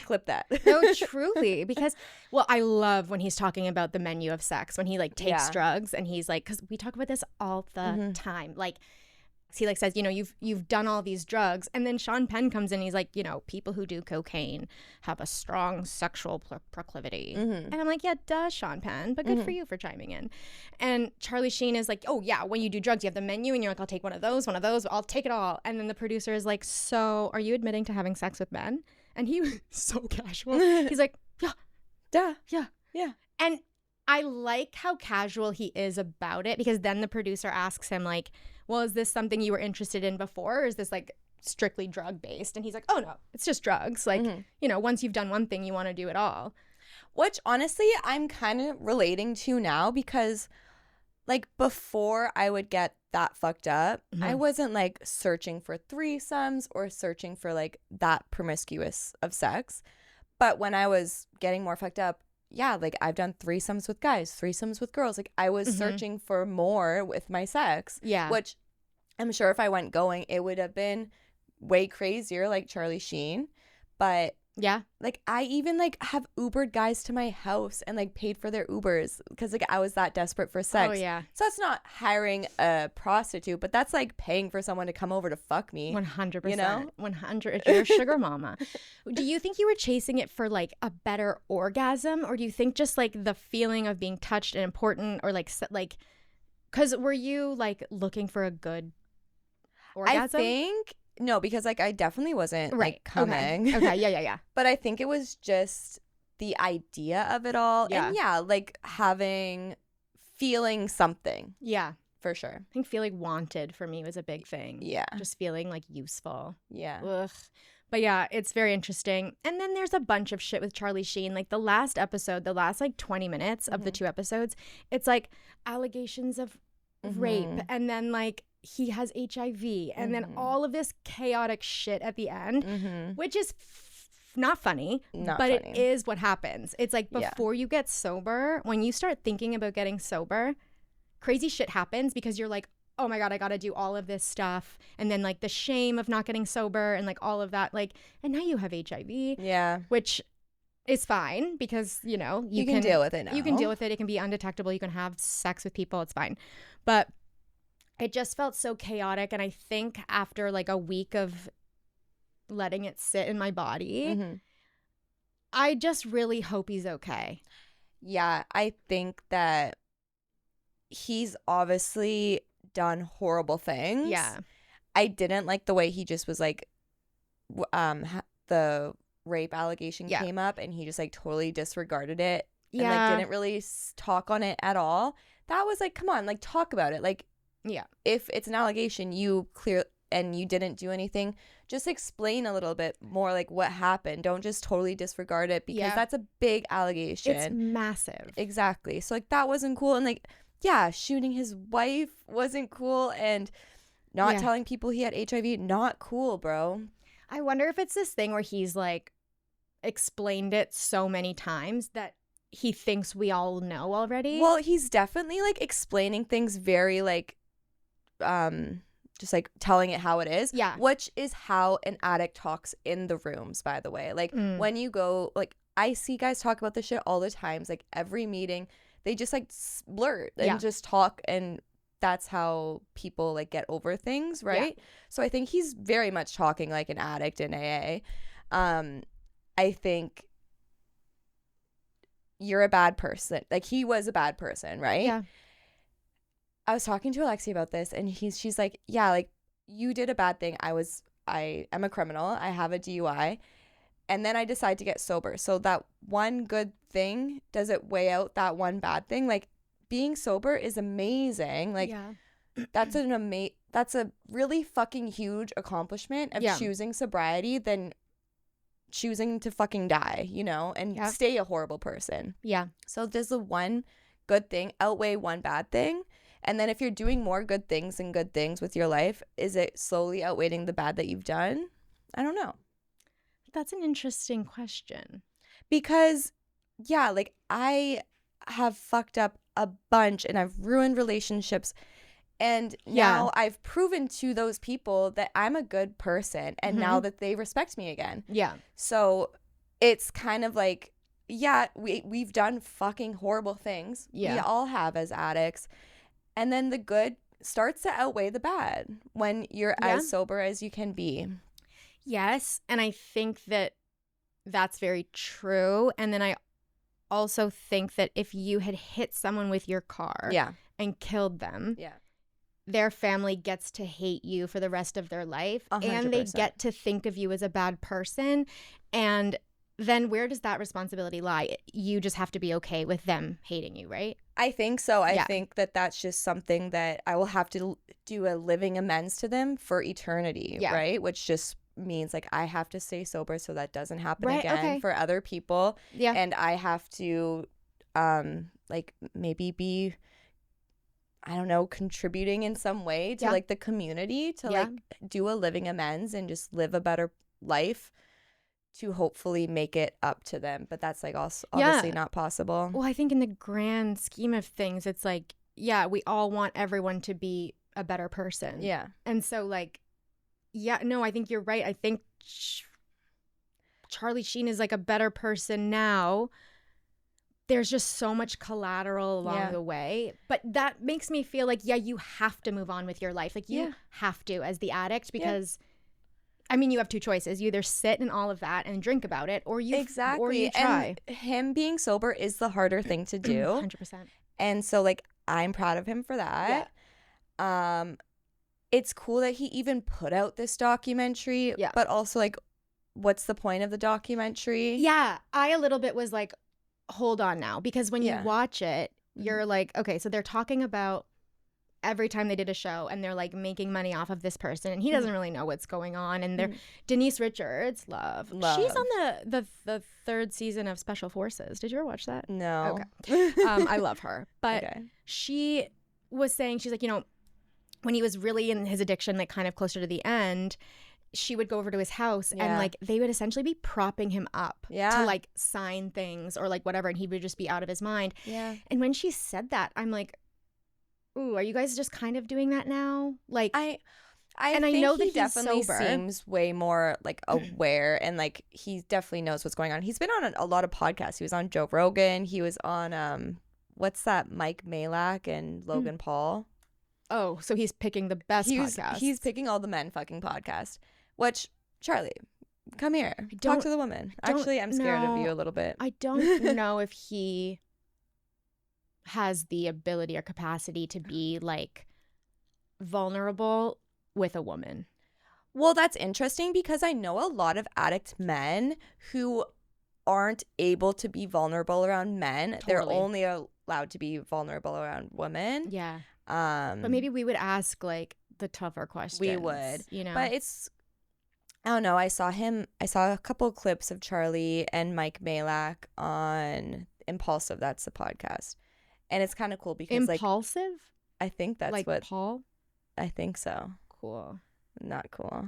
Clip that. No, truly, because, well, I love when he's talking about the menu of sex, when he like takes drugs, and he's like, because we talk about this all the time, like he like says, you know, you've done all these drugs, and then Sean Penn comes in and he's like, you know, people who do cocaine have a strong sexual proclivity. And I'm like, yeah, duh, Sean Penn, but good for you for chiming in. And Charlie Sheen is like, oh yeah, when you do drugs you have the menu and you're like, I'll take one of those, I'll take it all. And then the producer is like, so are you admitting to having sex with men? And he was so casual. He's like, yeah, duh, yeah. And I like how casual he is about it, because then the producer asks him like, well, is this something you were interested in before, or is this like strictly drug based? And he's like, oh no, it's just drugs. Like, you know, once you've done one thing, you want to do it all. Which honestly, I'm kind of relating to now, because like before I would get that fucked up, I wasn't like searching for threesomes or searching for like that promiscuous of sex. But when I was getting more fucked up, yeah, like I've done threesomes with guys, threesomes with girls. Like I was searching for more with my sex. Yeah. Which I'm sure if I went going, it would have been way crazier, like Charlie Sheen. But yeah, like I even like have Ubered guys to my house and like paid for their Ubers because like I was that desperate for sex. Oh yeah. So that's not hiring a prostitute, but that's like paying for someone to come over to fuck me. 100%. You know? 100. You're a sugar mama. Do you think you were chasing it for like a better orgasm, or do you think just like the feeling of being touched and important, or like because were you like looking for a good orgasm? I think no, because like I definitely wasn't like coming. Okay. Yeah. But I think it was just the idea of it all. Yeah. And yeah, like feeling something. Yeah. For sure. I think feeling wanted for me was a big thing. Yeah. Just feeling like useful. Yeah. Ugh. But yeah, it's very interesting. And then there's a bunch of shit with Charlie Sheen. Like the last episode, the last like 20 minutes of the 2 episodes, it's like allegations of rape, and then like he has HIV, and then all of this chaotic shit at the end, which is not funny, but it is what happens. It's like before you get sober, when you start thinking about getting sober, crazy shit happens, because you're like, oh my God, I gotta do all of this stuff. And then like the shame of not getting sober and like all of that, like, and now you have HIV. Yeah. Which is fine, because, you know, you can deal with it now. You can deal with it. It can be undetectable. You can have sex with people. It's fine. But it just felt so chaotic. And I think after like a week of letting it sit in my body, I just really hope he's okay. Yeah, I think that he's obviously done horrible things. Yeah. I didn't like the way he just was like, the rape allegation came up and he just like totally disregarded it. And like didn't really talk on it at all. That was like, come on, like talk about it. Like, yeah, if it's an allegation, you clear and you didn't do anything, just explain a little bit more like what happened. Don't just totally disregard it, because that's a big allegation. It's massive. Exactly. So like that wasn't cool. And like, yeah, shooting his wife wasn't cool, and not telling people he had HIV, not cool, bro. I wonder if it's this thing where he's like explained it so many times that he thinks we all know already. Well, he's definitely like explaining things very like just like telling it how it is. Yeah. Which is how an addict talks in the rooms, by the way. Like when you go, like I see guys talk about this shit all the times. Like every meeting, they just like blurt and just talk, and that's how people like get over things, right? Yeah. So I think he's very much talking like an addict in AA. I think you're a bad person. Like he was a bad person, right? Yeah. I was talking to Alexi about this, and she's like, yeah, like you did a bad thing. I am a criminal. I have a DUI. And then I decide to get sober. So that one good thing, does it weigh out that one bad thing? Like being sober is amazing. Like that's a really fucking huge accomplishment of choosing sobriety than choosing to fucking die, you know, and stay a horrible person. Yeah. So does the one good thing outweigh one bad thing? And then if you're doing more good things and good things with your life, is it slowly outweighing the bad that you've done? I don't know. That's an interesting question. Because, yeah, like I have fucked up a bunch and I've ruined relationships. And now I've proven to those people that I'm a good person, and now that they respect me again. Yeah. So it's kind of like, yeah, we've done fucking horrible things. Yeah. We all have as addicts. And then the good starts to outweigh the bad when you're as sober as you can be. Yes, and I think that that's very true. And then I also think that if you had hit someone with your car and killed them, their family gets to hate you for the rest of their life. 100%. And they get to think of you as a bad person. And then where does that responsibility lie? You just have to be okay with them hating you, right? I think so. I think that that's just something that I will have to do a living amends to them for eternity, right? Which just means like I have to stay sober so that doesn't happen again for other people. Yeah. And I have to like maybe be, I don't know, contributing in some way to like the community to like do a living amends and just live a better life to hopefully make it up to them. But that's like also obviously not possible. Well, I think in the grand scheme of things, it's like, we all want everyone to be a better person. Yeah. And so like, I think you're right. I think Charlie Sheen is like a better person now. There's just so much collateral along the way. But that makes me feel like, you have to move on with your life. Like you have to as the addict because, I mean, you have two choices. You either sit in all of that and drink about it or you try. And him being sober is the harder thing to do. 100%. And so like I'm proud of him for that. Yeah. It's cool that he even put out this documentary, but also like what's the point of the documentary? Yeah, I a little bit was like, hold on now, because when you watch it, you're like, okay, so they're talking about every time they did a show and they're like making money off of this person and he doesn't really know what's going on. And they're Denise Richards, love. She's on the third season of Special Forces. Did you ever watch that? No. Okay. I love her. But she was saying, she's like, when he was really in his addiction, like kind of closer to the end, she would go over to his house and like they would essentially be propping him up to like sign things or like whatever, and he would just be out of his mind. Yeah. And when she said that, I'm like, ooh, are you guys just kind of doing that now? Like I know that he definitely seems way more like aware and like he definitely knows what's going on. He's been on a lot of podcasts. He was on Joe Rogan. He was on what's that, Mike Malak and Logan Paul. Oh, so he's picking the best podcasts. He's picking all the men fucking podcasts. Which, Charlie, come here. Talk to the woman. Actually, I'm scared of you a little bit. I don't know if he has the ability or capacity to be like vulnerable with a woman. Well, that's interesting because I know a lot of addict men who aren't able to be vulnerable around men. Totally. They're only allowed to be vulnerable around women. Yeah. But maybe we would ask like the tougher questions. We would, But it's, I don't know. I saw a couple clips of Charlie and Mike Malak on Impulsive. That's the podcast, and it's kind of cool because Impulsive. I think that's like what Paul. I think so. Cool. Not cool.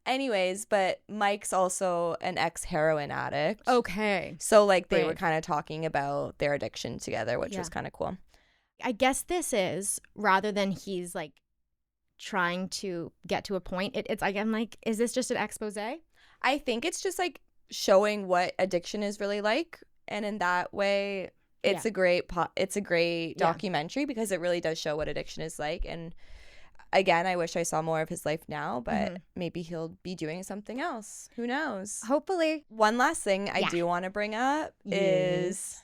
Anyways, but Mike's also an ex-heroin addict. Okay. So like they were kind of talking about their addiction together, which was kind of cool. I guess this is, rather than he's like trying to get to a point, it's like, I'm like, is this just an expose? I think it's just like showing what addiction is really like, and in that way it's a great documentary because it really does show what addiction is like. And again, I wish I saw more of his life now, but maybe he'll be doing something else. Who knows? Hopefully. One last thing I do want to bring up is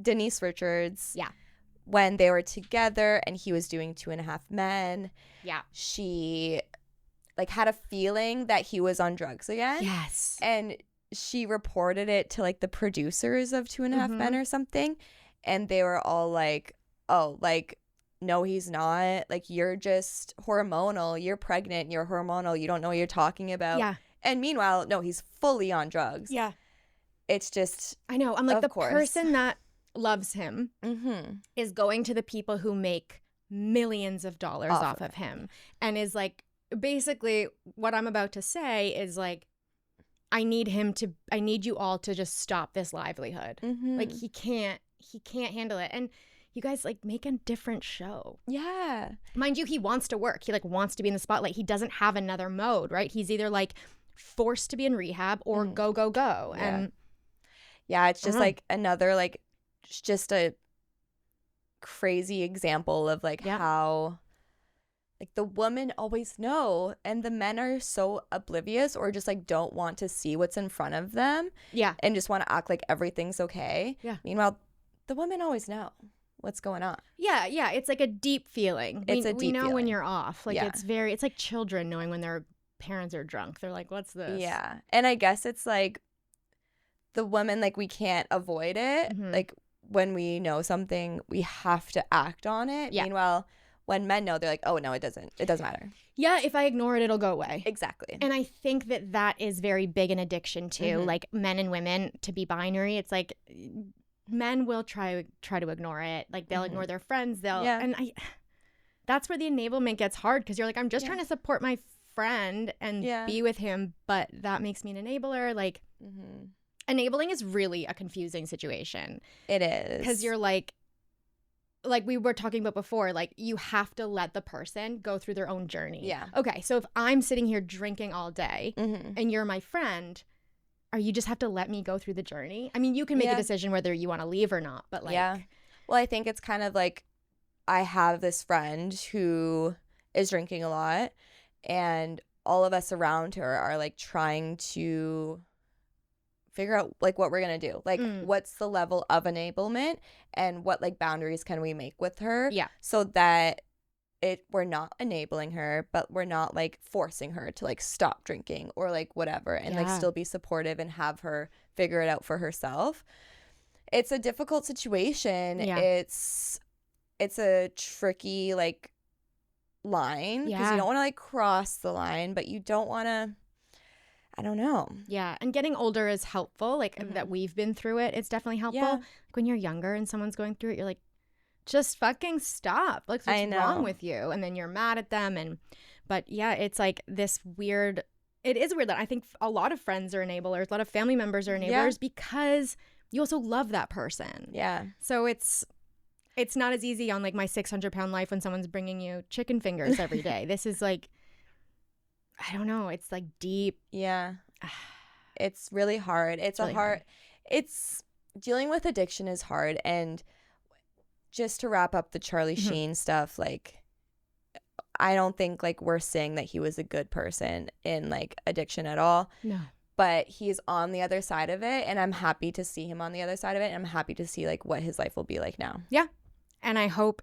Denise Richards. Yeah. When they were together and he was doing 2.5 Men, she like had a feeling that he was on drugs again. Yes. And she reported it to like the producers of 2.5 Men or something. And they were all like, oh, like, no, he's not. Like, you're just hormonal. You're pregnant. You're hormonal. You don't know what you're talking about. Yeah. And meanwhile, no, he's fully on drugs. Yeah. It's just, I know. I'm like, the person that loves him is going to the people who make millions of dollars off of him and is like, basically what I'm about to say is like, I need you all to just stop this livelihood. Like he can't handle it. And you guys like make a different show. Yeah. Mind you, he wants to work. He like wants to be in the spotlight. He doesn't have another mode, right? He's either like forced to be in rehab or go. Yeah. And yeah, it's just like another like just a crazy example of like how like the women always know, and the men are so oblivious or just like don't want to see what's in front of them. Yeah. And just want to act like everything's okay. Yeah. Meanwhile, the women always know what's going on. Yeah, yeah. It's like a deep feeling. We know feeling. when you're off. Like it's like children knowing when their parents are drunk. They're like, what's this? Yeah. And I guess it's like the women, like we can't avoid it. Like when we know something, we have to act on it. Yeah. Meanwhile, when men know, they're like, oh, no, it doesn't matter. Yeah, if I ignore it, it'll go away. Exactly. And I think that is very big in addiction too. Like men and women, to be binary, it's like men will try to ignore it. Like they'll ignore their friends. That's where the enablement gets hard, because you're like, I'm just trying to support my friend and be with him, but that makes me an enabler. Like enabling is really a confusing situation. It is. Because you're like we were talking about before, like you have to let the person go through their own journey. Yeah. Okay, so if I'm sitting here drinking all day and you're my friend, you just have to let me go through the journey? I mean, you can make a decision whether you want to leave or not, but like... Yeah. Well, I think it's kind of like I have this friend who is drinking a lot, and all of us around her are like trying to figure out like what we're gonna do, like what's the level of enablement and what like boundaries can we make with her, so that we're not enabling her, but we're not like forcing her to like stop drinking or like whatever, and like still be supportive and have her figure it out for herself. It's a difficult situation. It's a tricky like line, because you don't want to like cross the line, but you don't want to, I don't know. Yeah, and getting older is helpful. Like that we've been through it, it's definitely helpful. Like when you're younger and someone's going through it, you're like, just fucking stop. Like, what's wrong with you? And then you're mad at them. But yeah, it's like this weird, it is weird that I think a lot of friends are enablers, a lot of family members are enablers because you also love that person. Yeah. So it's not as easy on like my 600-pound life when someone's bringing you chicken fingers every day. This is like, I don't know. It's like deep. Yeah. It's really hard. It's dealing with addiction is hard. And just to wrap up the Charlie Sheen stuff, like, I don't think like we're saying that he was a good person in like addiction at all. No. But he's on the other side of it, and I'm happy to see him on the other side of it. And I'm happy to see like what his life will be like now. Yeah. And I hope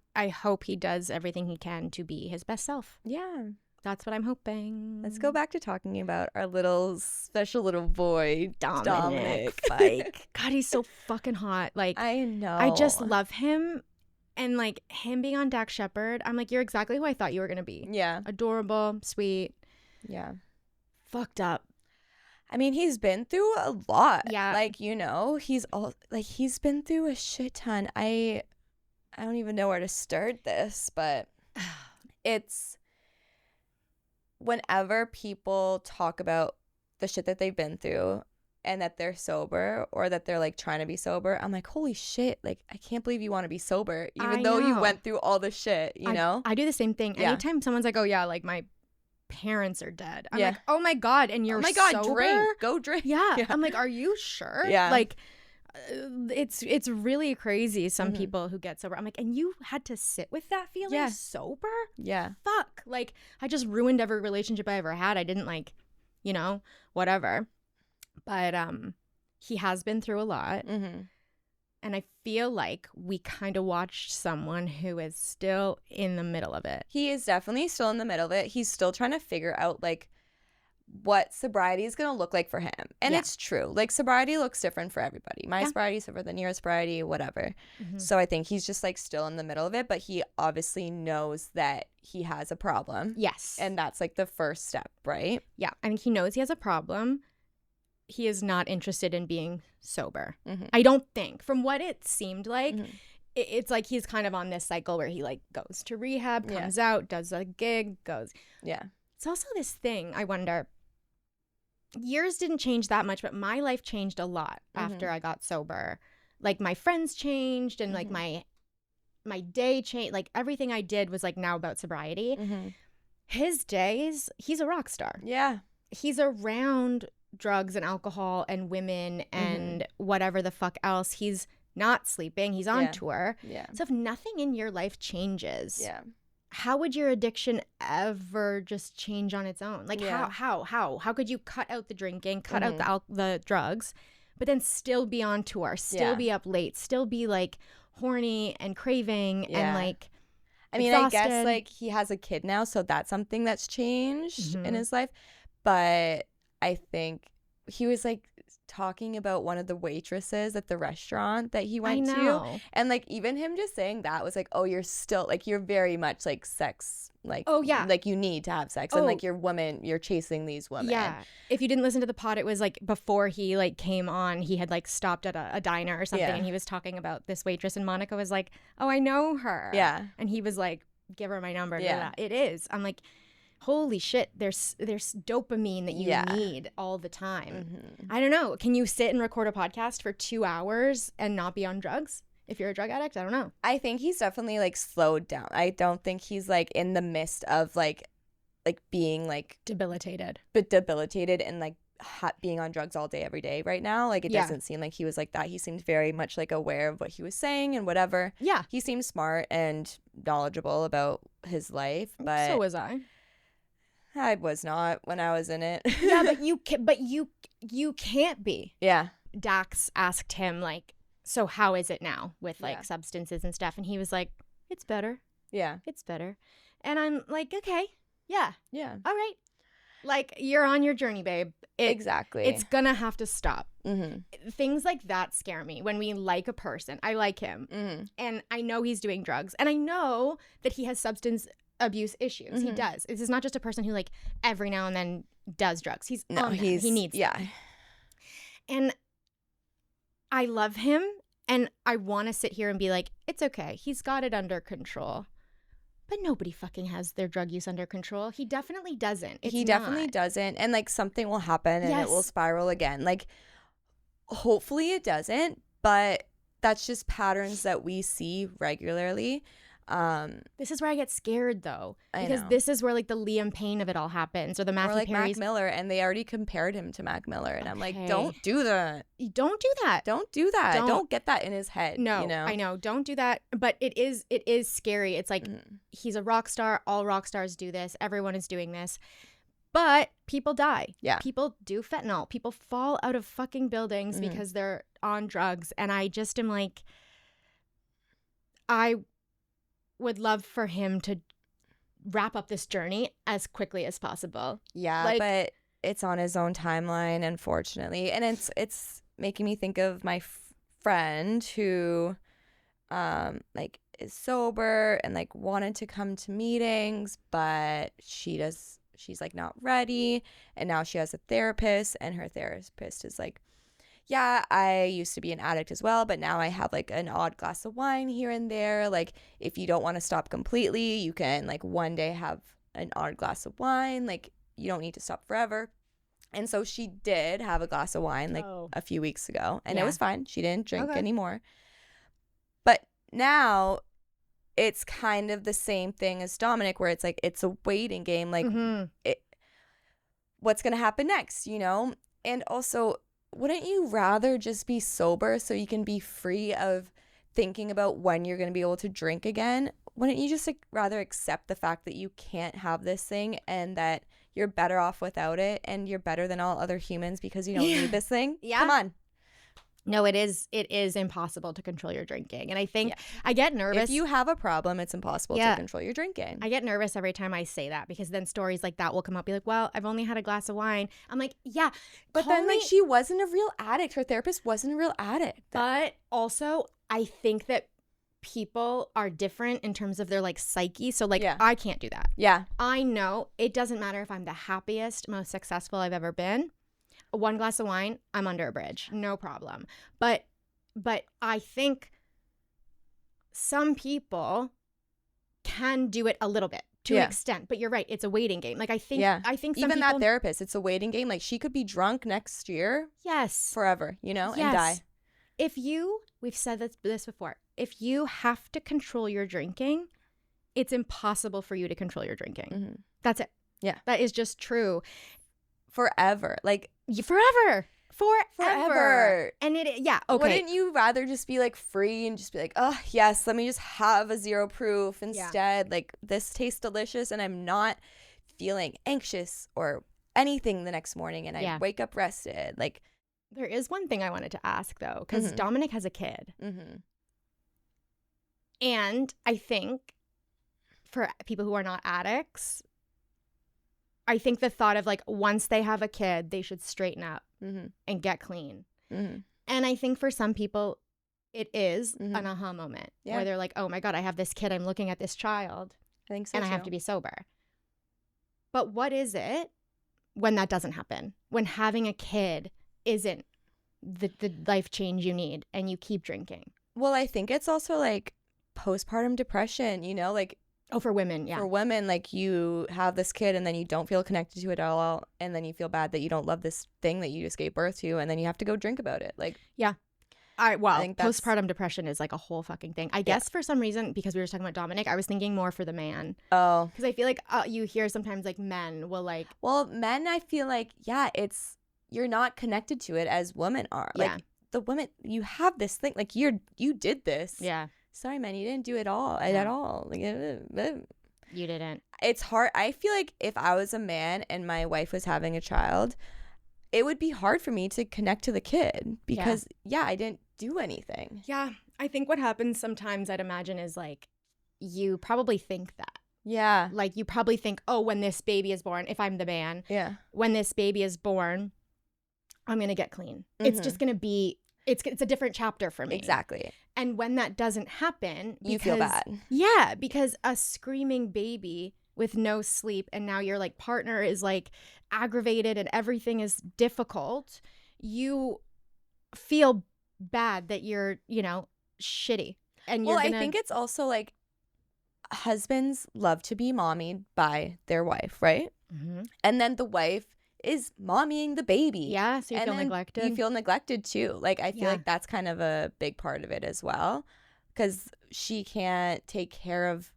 he does everything he can to be his best self. Yeah. That's what I'm hoping. Let's go back to talking about our little special little boy, Dominic Fike. God, he's so fucking hot. Like, I know. I just love him. And like him being on Dax Shepard, I'm like, you're exactly who I thought you were going to be. Yeah. Adorable, sweet. Yeah. Fucked up. I mean, he's been through a lot. Yeah. Like, you know, he's been through a shit ton. I don't even know where to start this, but it's whenever people talk about the shit that they've been through and that they're sober or that they're like trying to be sober, I'm like, holy shit, like I can't believe you want to be sober even though you went through all the shit, you know? I do the same thing. Yeah. Anytime someone's like, oh yeah, like my parents are dead, I'm like, oh my God, and you're sober? Drink, go drink. Yeah. I'm like, are you sure? Yeah. Like it's really crazy, some people who get sober. I'm like, and you had to sit with that feeling sober? Yeah. Fuck. Like I just ruined every relationship I ever had. I didn't like, you know, whatever. But he has been through a lot. And I feel like we kind of watched someone who is still in the middle of it. He is definitely still in the middle of it. He's still trying to figure out like what sobriety is going to look like for him. And it's true. Like sobriety looks different for everybody. My sobriety is different than your sobriety, whatever. So I think he's just like still in the middle of it, but he obviously knows that he has a problem. Yes. And that's like the first step, right? Yeah. I mean, he knows he has a problem. He is not interested in being sober. I don't think. From what it seemed like, it's like he's kind of on this cycle where he like goes to rehab, comes out, does a gig, goes. Yeah. It's also this thing, I wonder, years didn't change that much, but my life changed a lot after I got sober. Like my friends changed and like my day changed. Like everything I did was like now about sobriety. His days, he's a rock star. Yeah. He's around drugs and alcohol and women and whatever the fuck else. He's not sleeping. He's on tour. Yeah. So if nothing in your life changes, how would your addiction ever just change on its own? Like how could you cut out the drinking, cut out the drugs, but then still be on tour, still be up late, still be like horny and craving and like exhausted. I guess like he has a kid now, so that's something that's changed in his life. But I think he was like talking about one of the waitresses at the restaurant that he went to, and like even him just saying that was like, oh, you're still like, you're very much like sex, like, oh yeah, like you need to have sex, and like you're chasing these women. Yeah, if you didn't listen to the pod, it was like before he like came on, he had like stopped at a diner or something, and he was talking about this waitress, and Monica was like, oh, I know her. Yeah, and he was like, give her my number. Yeah, it is. I'm like, holy shit, there's dopamine that you need all the time. I don't know. Can you sit and record a podcast for 2 hours and not be on drugs? If you're a drug addict, I don't know. I think he's definitely like slowed down. I don't think he's like in the midst of like being like debilitated and like being on drugs all day every day right now. Like it doesn't seem like he was like that. He seemed very much like aware of what he was saying and whatever. Yeah. He seemed smart and knowledgeable about his life, but so was I. I was not when I was in it. Yeah, but you can't be. Yeah. Dax asked him like, so how is it now with like substances and stuff? And he was like, it's better. Yeah. It's better. And I'm like, okay. Yeah. Yeah. All right. Like, you're on your journey, babe. Exactly. It's gonna have to stop. Things like that scare me. When we like a person, I like him, and I know he's doing drugs, and I know that he has substance abuse issues. He does. This is not just a person who like every now and then does drugs. He needs them. And I love him, and I want to sit here and be like, it's okay. He's got it under control. But nobody fucking has their drug use under control. He definitely doesn't. He definitely doesn't. And like something will happen and it will spiral again. Like hopefully it doesn't, but that's just patterns that we see regularly. This is where I get scared though, because this is where like the Liam Payne of it all happens, or the Matthew Perry's. Mac Miller, and they already compared him to Mac Miller, and I'm like, don't do that. Don't do that. Don't do that. Don't get that in his head. No, you know? I know. Don't do that. But it is scary. It's like he's a rock star. All rock stars do this. Everyone is doing this. But people die. Yeah. People do fentanyl. People fall out of fucking buildings because they're on drugs. And I just am like, I would love for him to wrap up this journey as quickly as possible. Yeah, like, but it's on his own timeline, unfortunately. And it's making me think of my friend who like is sober and like wanted to come to meetings, but she's like not ready, and now she has a therapist, and her therapist is like, yeah, I used to be an addict as well, but now I have like an odd glass of wine here and there. Like if you don't want to stop completely, you can like one day have an odd glass of wine. Like you don't need to stop forever. And so she did have a glass of wine like a few weeks ago, and it was fine. She didn't drink anymore. But now it's kind of the same thing as Dominic, where it's like it's a waiting game. Like what's going to happen next, you know? And also, wouldn't you rather just be sober so you can be free of thinking about when you're going to be able to drink again? Wouldn't you just like rather accept the fact that you can't have this thing, and that you're better off without it, and you're better than all other humans because you don't need this thing? Yeah. Come on. No, it is impossible to control your drinking. And I think I get nervous. If you have a problem, it's impossible to control your drinking. I get nervous every time I say that, because then stories like that will come up, be like, well, I've only had a glass of wine. I'm like, yeah. But then like she wasn't a real addict. Her therapist wasn't a real addict. But also, I think that people are different in terms of their like psyche. So like I can't do that. Yeah. I know it doesn't matter if I'm the happiest, most successful I've ever been. One glass of wine, I'm under a bridge. No problem. But I think some people can do it a little bit to an extent. But you're right. It's a waiting game. Like I think some even people, that therapist, it's a waiting game. Like she could be drunk next year. Yes. Forever, you know, and die. We've said this before. If you have to control your drinking, it's impossible for you to control your drinking. That's it. Yeah. That is just true. Forever. Like forever. forever. And okay. Wouldn't you rather just be like free and just be like, oh yes, let me just have a zero proof instead? Yeah. Like, this tastes delicious and I'm not feeling anxious or anything the next morning, and I wake up rested. Like, there is one thing I wanted to ask though, because Dominic has a kid. And I think for people who are not addicts, I think the thought of like, once they have a kid, they should straighten up and get clean. And I think for some people, it is an aha moment where they're like, oh my God, I have this kid. I'm looking at this child. I think so, and I have to be sober. But what is it when that doesn't happen? When having a kid isn't the life change you need and you keep drinking? Well, I think it's also like postpartum depression, you know, like, oh, for women, yeah. For women, like, you have this kid and then you don't feel connected to it at all, and then you feel bad that you don't love this thing that you just gave birth to, and then you have to go drink about it. Like, yeah. All right, well, postpartum depression is like a whole fucking thing. I guess for some reason, because we were talking about Dominic, I was thinking more for the man. Oh. Because I feel like you hear sometimes like men will like... Well, men, I feel like, you're not connected to it as women are. Yeah. Like, the women, you have this thing, like, you did this. Yeah. Sorry, man, you didn't do it at all. Like, you didn't. It's hard. I feel like if I was a man and my wife was having a child, it would be hard for me to connect to the kid because, I didn't do anything. Yeah. I think what happens sometimes, I'd imagine, is like, you probably think that. Yeah. Like, you probably think, oh, when this baby is born, if I'm the man, when this baby is born, I'm going to get clean. It's just going to be, it's a different chapter for me. Exactly. And when that doesn't happen, you feel bad. Yeah, because a screaming baby with no sleep, and now your like partner is like aggravated and everything is difficult, you feel bad that you're, you know, shitty. And you're I think it's also like, husbands love to be mommied by their wife, right? And then the wife is mommying the baby. Yeah, so you feel neglected. You feel neglected too. Like, I feel like that's kind of a big part of it as well, because she can't take care of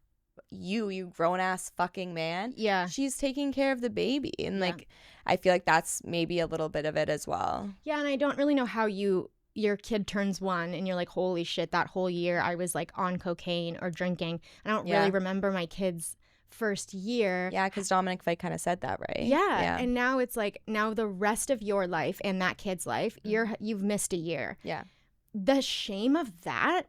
you grown-ass fucking man. Yeah. She's taking care of the baby. And like, I feel like that's maybe a little bit of it as well. Yeah, and I don't really know how your kid turns 1 and you're like, holy shit, that whole year I was like on cocaine or drinking. I don't really remember my kid's first year. Yeah, because Dominic Fike kind of said that, right? Yeah. And now it's like, now the rest of your life and that kid's life, you've missed a year. Yeah. The shame of that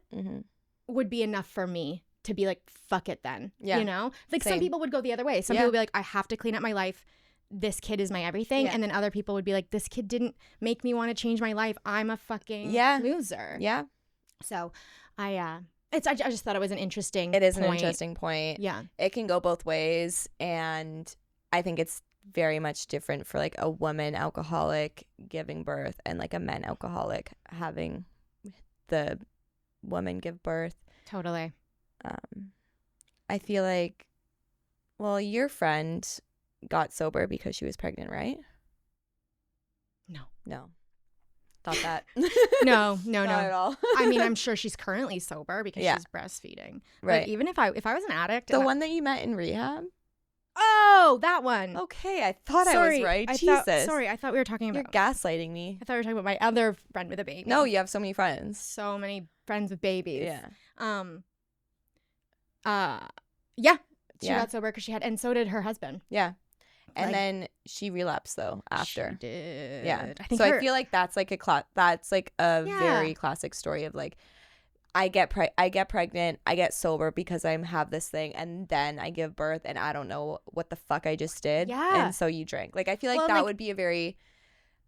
would be enough for me to be like, fuck it then. Yeah. You know? Like, some people would go the other way. Some people would be like, I have to clean up my life. This kid is my everything. And then other people would be like, this kid didn't make me want to change my life. I'm a fucking loser. Yeah. So I just thought it was an interesting It is point. an interesting point. Yeah. It can go both ways. And I think it's very much different for like a woman alcoholic giving birth and like a man alcoholic having the woman give birth. Totally. I feel like, well, your friend got sober because she was pregnant, right? No. Thought that. No. Not at all. I mean, I'm sure she's currently sober because she's breastfeeding. Right. Like, even if I was an addict. The one that you met in rehab? Oh, that one. Okay, I thought I was right. Jesus. Sorry, I thought we were talking about. You're gaslighting me. I thought we were talking about my other friend with a baby. No, you have so many friends. So many friends with babies. Yeah. She got sober because she had, and so did her husband. Yeah. And then she relapsed though after. She did. Yeah. I feel like that's like a very classic story of like, I get pregnant, I get sober because I have this thing, and then I give birth and I don't know what the fuck I just did. Yeah. And so you drank. Like, I feel like that would be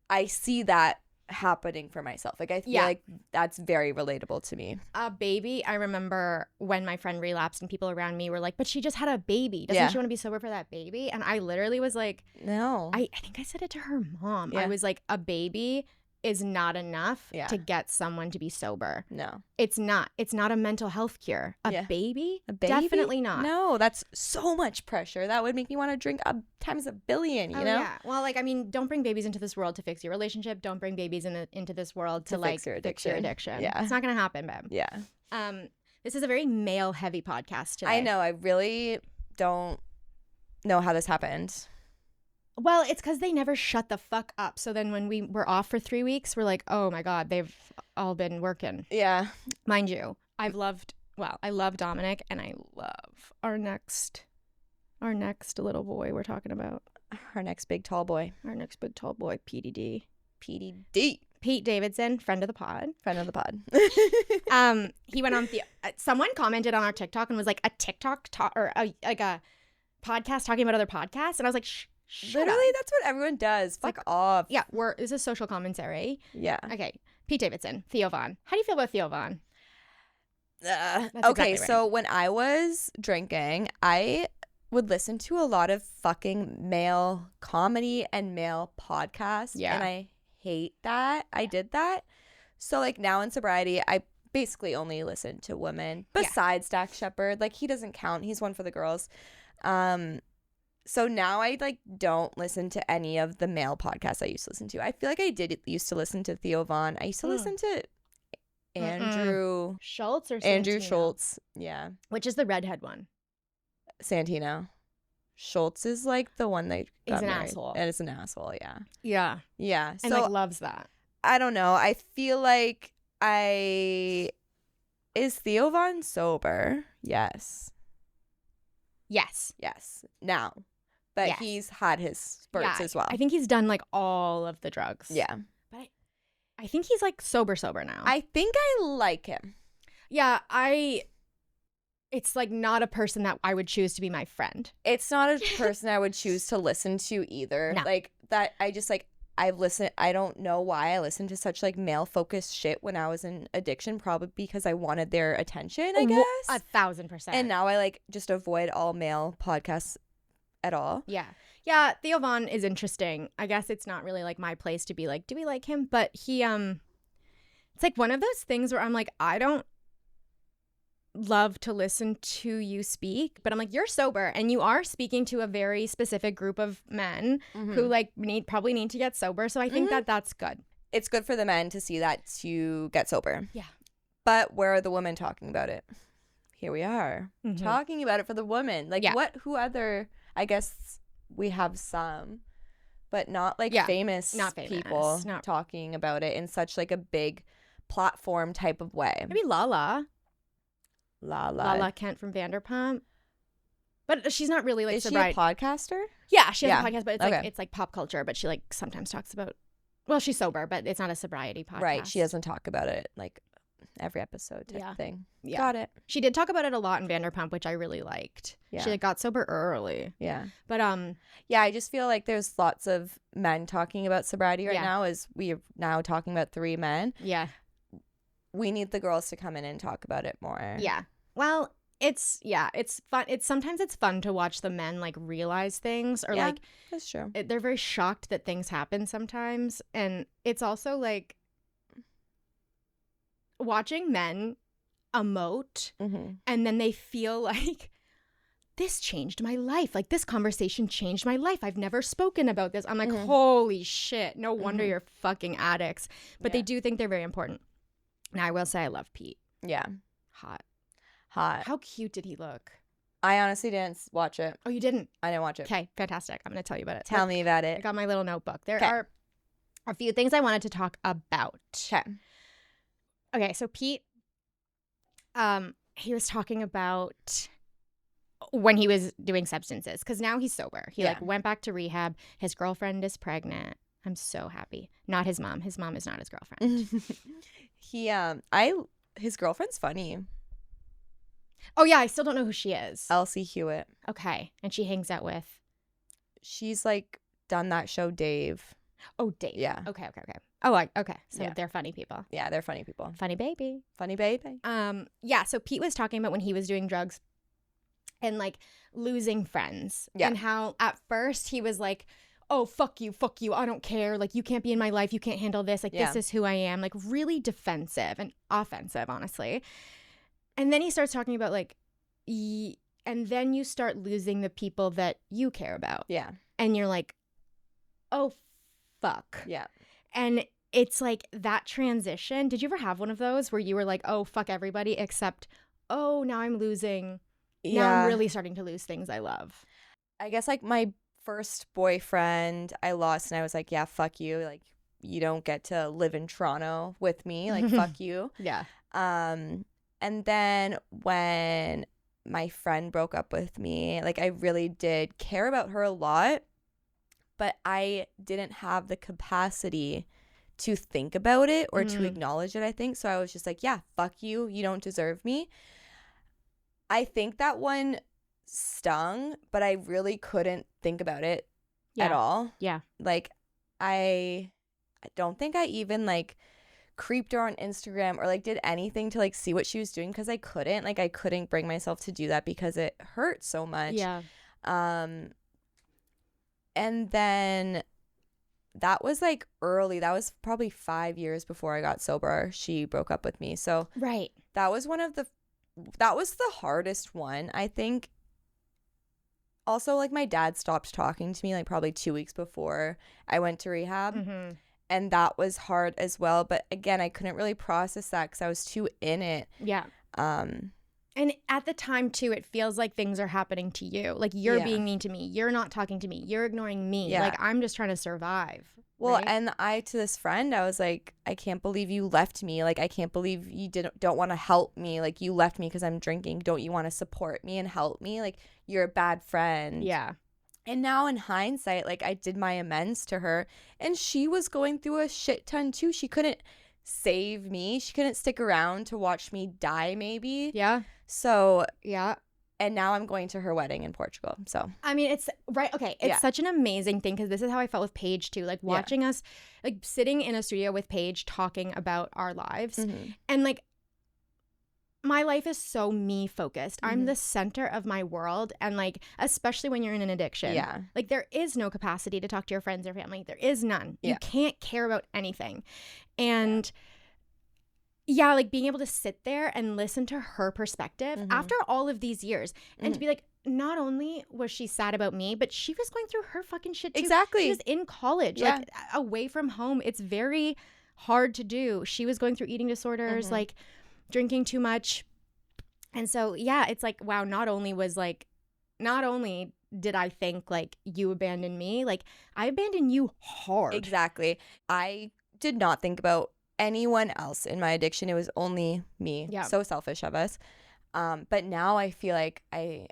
I see that happening for myself. Like, I feel like that's very relatable to me. A baby, I remember when my friend relapsed and people around me were like, but she just had a baby. Doesn't she want to be sober for that baby? And I literally was like, no. I think I said it to her mom. I was like, a baby is not enough to get someone to be sober. No. It's not. It's not a mental health cure. A baby? Definitely not. No, that's so much pressure. That would make me want to drink times a billion, you know? Yeah. Well, like, I mean, don't bring babies into this world to fix your relationship. Don't bring babies into this world to like fix your addiction. Yeah. It's not going to happen, babe. Yeah. This is a very male-heavy podcast today. I know. I really don't know how this happened. Well, it's because they never shut the fuck up. So then when we were off for 3 weeks, we're like, oh my God, they've all been working. Yeah. Mind you, I love Dominic, and I love our next little boy we're talking about. Our next big tall boy. PDD. Pete Davidson, friend of the pod. He went on someone commented on our TikTok and was like, a TikTok or a podcast talking about other podcasts, and I was like, literally, that's what everyone does. Fuck off. Yeah, this is social commentary. Yeah. Okay, Pete Davidson, Theo Von. How do you feel about Theo Von? Okay, exactly right. So when I was drinking, I would listen to a lot of fucking male comedy and male podcasts. Yeah. And I hate that. I did that. So like now in sobriety, I basically only listen to women besides Dak Shepard. Like he doesn't count. He's one for the girls. So now I like don't listen to any of the male podcasts I used to listen to. I feel like I used to listen to Theo Von. I used to listen to Andrew Schultz or Santino? Andrew Schultz. Yeah. Which is the redhead one? Santino. Schultz is like the one that got an married. asshole. And it's an asshole, yeah. Yeah. Yeah. And so like loves that. I don't know. I feel like is Theo Von sober? Yes. Now. But he's had his spurts as well. I think he's done like all of the drugs. Yeah. But I think he's like sober now. I think I like him. Yeah, it's like not a person that I would choose to be my friend. It's not a person I would choose to listen to either. No. Like that I just like I've listened. I don't know why I listened to such like male focused shit when I was in addiction, probably because I wanted their attention, I guess. 1,000%. And now I like just avoid all male podcasts at all. Yeah. Yeah, Theo Von is interesting. I guess it's not really like my place to be like, do we like him? But he it's like one of those things where I'm like, I don't love to listen to you speak, but I'm like, you're sober and you are speaking to a very specific group of men who like probably need to get sober. So I think that's good. It's good for the men to see that you get sober. Yeah. But where are the women talking about it? Here we are talking about it for the women. Like who other, I guess we have some, but not like famous people talking about it in such like a big platform type of way. Maybe Lala Kent from Vanderpump, but she's not really like. Is she a podcaster? Yeah, she has a podcast, but it's like it's like pop culture. But she like sometimes talks about. Well, she's sober, but it's not a sobriety podcast. Right, she doesn't talk about it like every episode type thing. Yeah, got it. She did talk about it a lot in Vanderpump, which I really liked. Yeah, she like got sober early. Yeah, but yeah, I just feel like there's lots of men talking about sobriety right now. As we are now talking about 3 men. Yeah. We need the girls to come in and talk about it more. Yeah. Well, it's fun. Sometimes it's fun to watch the men like realize things or like that's true. They're very shocked that things happen sometimes, and it's also like watching men emote and then they feel like this changed my life. Like this conversation changed my life. I've never spoken about this. I'm like, holy shit. No wonder you're fucking addicts. But they do think they're very important. Now, I will say I love Pete. Yeah. Hot. How cute did he look? I honestly didn't watch it. Oh, you didn't? I didn't watch it. Okay, fantastic. I'm going to tell you about it. Tell me about it. I got my little notebook. There are a few things I wanted to talk about. Okay, so Pete, he was talking about when he was doing substances, because now he's sober. He like went back to rehab. His girlfriend is pregnant. I'm so happy. Not his mom. His mom is not his girlfriend. His girlfriend's funny. Oh yeah, I still don't know who she is. Elsie Hewitt. Okay, and she hangs out with. She's like done that show Dave. Oh, Dave. Yeah. Okay. Oh, okay. So they're funny people. Yeah, they're funny people. Funny baby. Yeah. So Pete was talking about when he was doing drugs and like losing friends and how at first he was like, oh, fuck you, I don't care, like you can't be in my life, you can't handle this, like this is who I am, like really defensive and offensive, honestly. And then he starts talking about like and then you start losing the people that you care about. Yeah. And you're like, oh fuck. Yeah. And it's like that transition. Did you ever have one of those where you were like, oh fuck everybody except, oh now I'm losing, now I'm really starting to lose things I love? I guess like my first boyfriend I lost, and I was like, yeah, fuck you. Like, you don't get to live in Toronto with me. Like, fuck you. Yeah. And then when my friend broke up with me, like, I really did care about her a lot, but I didn't have the capacity to think about it or to acknowledge it, I think. So I was just like, yeah, fuck you. You don't deserve me. I think that one stung, but I really couldn't think about it at all. Yeah. Like, I don't think I even, like, creeped her on Instagram or, like, did anything to, like, see what she was doing, because I couldn't. Like, I couldn't bring myself to do that because it hurt so much. Yeah. And then that was, like, early. That was probably 5 years before I got sober. She broke up with me. So right. that was the hardest one, I think. Also, like, my dad stopped talking to me, like, probably 2 weeks before I went to rehab. Mm-hmm. And that was hard as well. But again, I couldn't really process that because I was too in it. Yeah. And at the time, too, it feels like things are happening to you. Like, you're being mean to me. You're not talking to me. You're ignoring me. Yeah. Like, I'm just trying to survive. Well, right? And to this friend, I was like, I can't believe you left me. Like, I can't believe you don't want to help me. Like, you left me because I'm drinking. Don't you want to support me and help me? Like, you're a bad friend. Yeah. And now in hindsight, like, I did my amends to her. And she was going through a shit ton, too. She couldn't save me. She couldn't stick around to watch me die, maybe. Yeah. So, yeah. And now I'm going to her wedding in Portugal. So, I mean, it's right. Okay. It's such an amazing thing, because this is how I felt with Paige, too. Like, watching us, like, sitting in a studio with Paige talking about our lives. Mm-hmm. And, like, my life is so me focused. Mm-hmm. I'm the center of my world. And, like, especially when you're in an addiction. Yeah. Like, there is no capacity to talk to your friends or family. There is none. Yeah. You can't care about anything. And yeah, like, being able to sit there and listen to her perspective after all of these years, and to be like, not only was she sad about me, but she was going through her fucking shit too. Exactly. She was in college, like, away from home. It's very hard to do. She was going through eating disorders, like, drinking too much. And so, yeah, it's like, wow, not only did I think, like, you abandoned me, like, I abandoned you hard. Exactly. I did not think about anyone else in my addiction. It was only me. Yeah. So selfish of us. But now I feel like I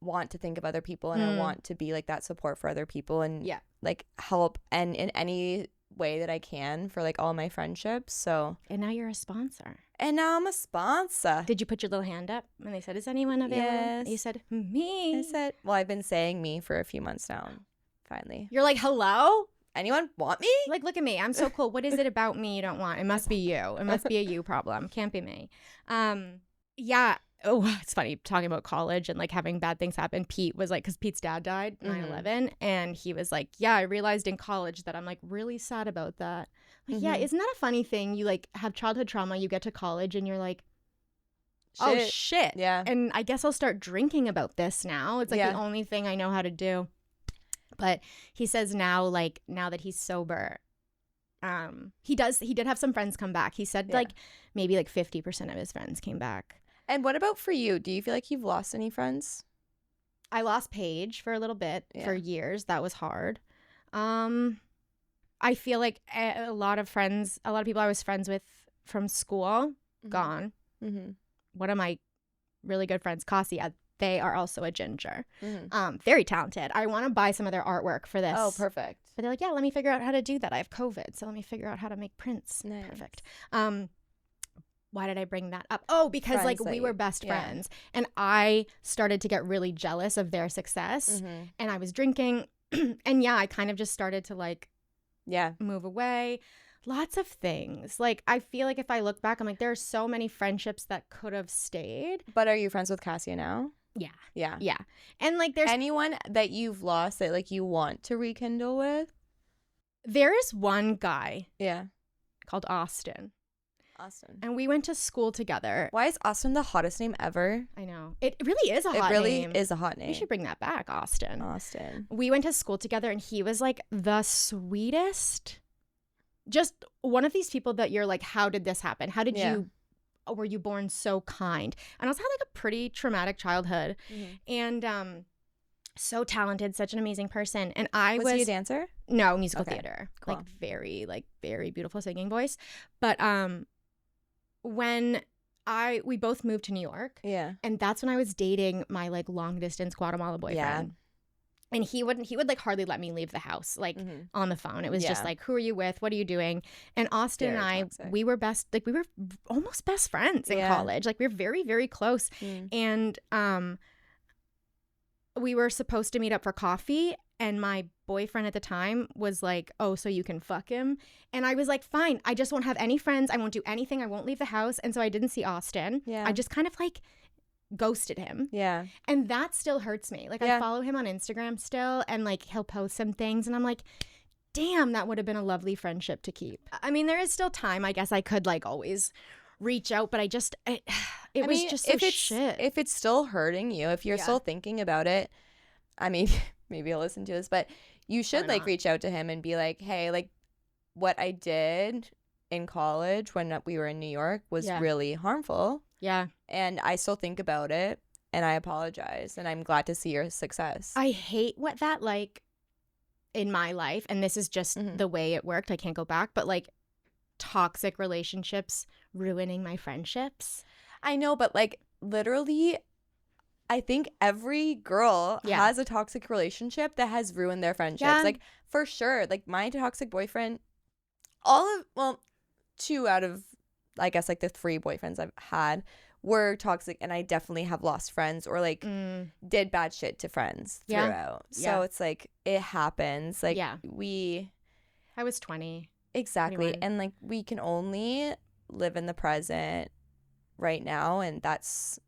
want to think of other people, and I want to be, like, that support for other people, and like, help and in any way that I can for, like, all my friendships. So, and now you're a sponsor. And now I'm a sponsor. Did you put your little hand up when they said, is anyone available? Yes. You said, me. I said, well, I've been saying me for a few months now. Finally. You're like, hello? Anyone want me? Like, look at me. I'm so cool. What is it about me you don't want? It must be you. It must be a you problem. Can't be me. Yeah. Oh, it's funny talking about college and, like, having bad things happen. Pete was like, because Pete's dad died 9/11, and he was like, yeah, I realized in college that I'm, like, really sad about that. Like, yeah, isn't that a funny thing? You, like, have childhood trauma, you get to college, and you're like, oh shit. Yeah. And I guess I'll start drinking about this now. It's like the only thing I know how to do. But he says now, like, now that he's sober, he did have some friends come back. He said like maybe like 50% of his friends came back. And what about for you? Do you feel like you've lost any friends? I lost Paige for a little bit, for years. That was hard. I feel like a lot of people I was friends with from school, gone. Mm-hmm. One of my really good friends, Cassia, they are also a ginger. Mm-hmm. Very talented. I want to buy some of their artwork for this. Oh, perfect. But they're like, yeah, let me figure out how to do that. I have COVID, so let me figure out how to make prints. Nice. Perfect. Why did I bring that up? Oh, because friends, like, we were best friends, and I started to get really jealous of their success, and I was drinking, and I kind of just started to, like, move away. Lots of things. Like, I feel like if I look back, I'm like, there are so many friendships that could have stayed. But are you friends with Cassia now? Yeah. And, like, there's anyone that you've lost that, like, you want to rekindle with? There is one guy. Yeah. Called Austin. And we went to school together. Why is Austin the hottest name ever? I know. It really is a hot name. It really is a hot name. You should bring that back, Austin. We went to school together, and he was, like, the sweetest. Just one of these people that you're like, how did this happen? How did you, were you born so kind? And I also had, like, a pretty traumatic childhood. And So talented, such an amazing person. And was he a dancer? No, musical theater. Cool. Like very beautiful singing voice. But when we both moved to New York. Yeah. And that's when I was dating my like long distance Guatemala boyfriend. Yeah. And he would like hardly let me leave the house, like on the phone. It was just like, who are you with? What are you doing? And Austin and I, we were almost best friends in college. Like we were very, very close. And we were supposed to meet up for coffee. And my boyfriend at the time was like, oh, so you can fuck him? And I was like, fine. I just won't have any friends. I won't do anything. I won't leave the house. And so I didn't see Austin. Yeah. I just kind of like ghosted him. Yeah. And that still hurts me. Like I follow him on Instagram still, and like he'll post some things and I'm like, damn, that would have been a lovely friendship to keep. I mean, there is still time. I guess I could like always reach out, but it was just so shit. If it's still hurting you, if you're still thinking about it, I mean, maybe I'll listen to this, but you should like reach out to him and be like, hey, like what I did in college when we were in New York was really harmful. Yeah. And I still think about it and I apologize and I'm glad to see your success. I hate what that like in my life, and this is just the way it worked. I can't go back, but like toxic relationships ruining my friendships. I know, but like literally I think every girl has a toxic relationship that has ruined their friendships. Yeah. Like for sure. Like my toxic boyfriend, two out of I guess like the 3 boyfriends I've had were toxic, and I definitely have lost friends or like did bad shit to friends throughout. So it's like it happens. Like I was 20. Exactly. 21. And like we can only live in the present right now, and that's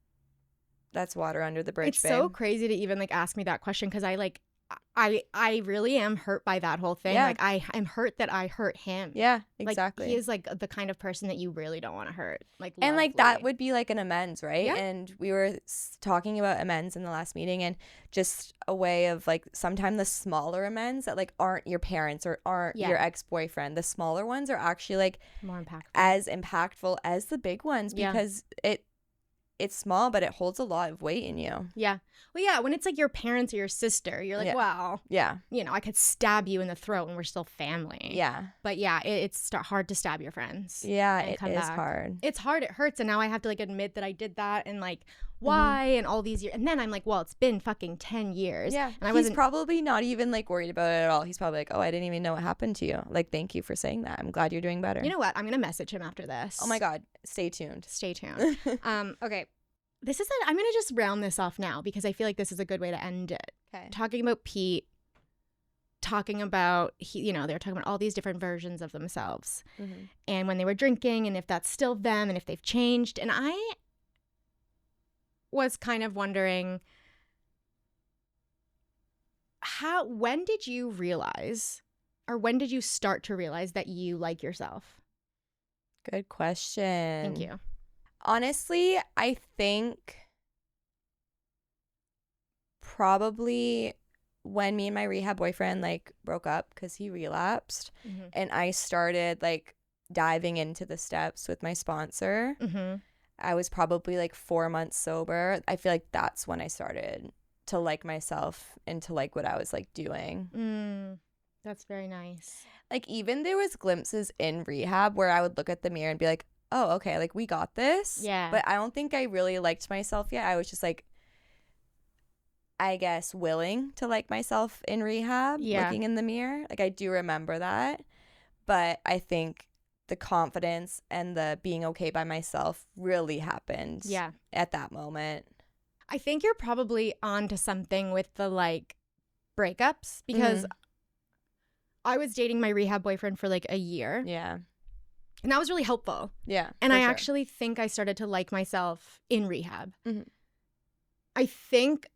water under the bridge. It's so crazy to even like ask me that question, because I really am hurt by that whole thing. Like I am hurt that I hurt him. Yeah, exactly. Like, he is like the kind of person that you really don't want to hurt. Like, and like that would be like an amends, right? Yeah. And we were talking about amends in the last meeting, and just a way of like sometimes the smaller amends that like aren't your parents or aren't your ex-boyfriend. The smaller ones are actually like more impactful, as impactful as the big ones, because it's small, but it holds a lot of weight in you. Yeah. Well, yeah, when it's like your parents or your sister, you're like, wow. Yeah. You know, I could stab you in the throat and we're still family. Yeah. But yeah, it's hard to stab your friends. Yeah, it is hard. It's hard. It hurts. And now I have to like admit that I did that, and like why and all these years. And then I'm like, well, it's been fucking 10 years. Yeah. And he's probably not even like worried about it at all. He's probably like, oh, I didn't even know what happened to you. Like, thank you for saying that. I'm glad you're doing better. You know what? I'm going to message him after this. Oh my God. Stay tuned. Okay. I'm going to just round this off now, because I feel like this is a good way to end it. Okay. Talking about Pete, talking about, they're talking about all these different versions of themselves and when they were drinking, and if that's still them and if they've changed. And I was kind of wondering, when did you realize, or when did you start to realize that you like yourself? Good question. Thank you. Honestly, I think probably when me and my rehab boyfriend like broke up because he relapsed, and I started like diving into the steps with my sponsor. I was probably like 4 months sober. I feel like that's when I started to like myself and to like what I was like doing. That's very nice. Like even there was glimpses in rehab where I would look at the mirror and be like, oh, okay, like we got this. Yeah. But I don't think I really liked myself yet. I was just like, I guess, willing to like myself in rehab, looking in the mirror. Like I do remember that. But I think the confidence and the being okay by myself really happened at that moment. I think you're probably onto something with the like breakups, because I was dating my rehab boyfriend for like a year. Yeah. And that was really helpful. Yeah. And I actually think I started to like myself in rehab. I think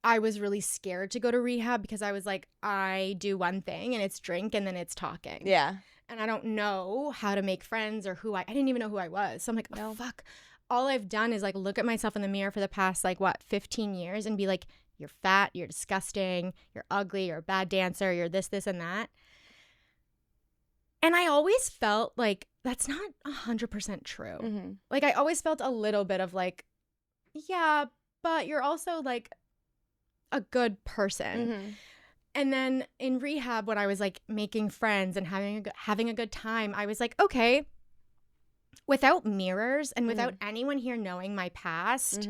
I was really scared to go to rehab because I was like, I do one thing and it's drink and then it's talking. Yeah. And I don't know how to make friends or I didn't even know who I was. So I'm like, oh, fuck. All I've done is like look at myself in the mirror for the past 15 years and be like, you're fat, you're disgusting, you're ugly, you're a bad dancer, you're this, and that. And I always felt like that's not 100% true. Like I always felt a little bit of like, yeah, but you're also like a good person. And then in rehab, when I was like making friends and having a good time, I was like, okay, without mirrors and without anyone here knowing my past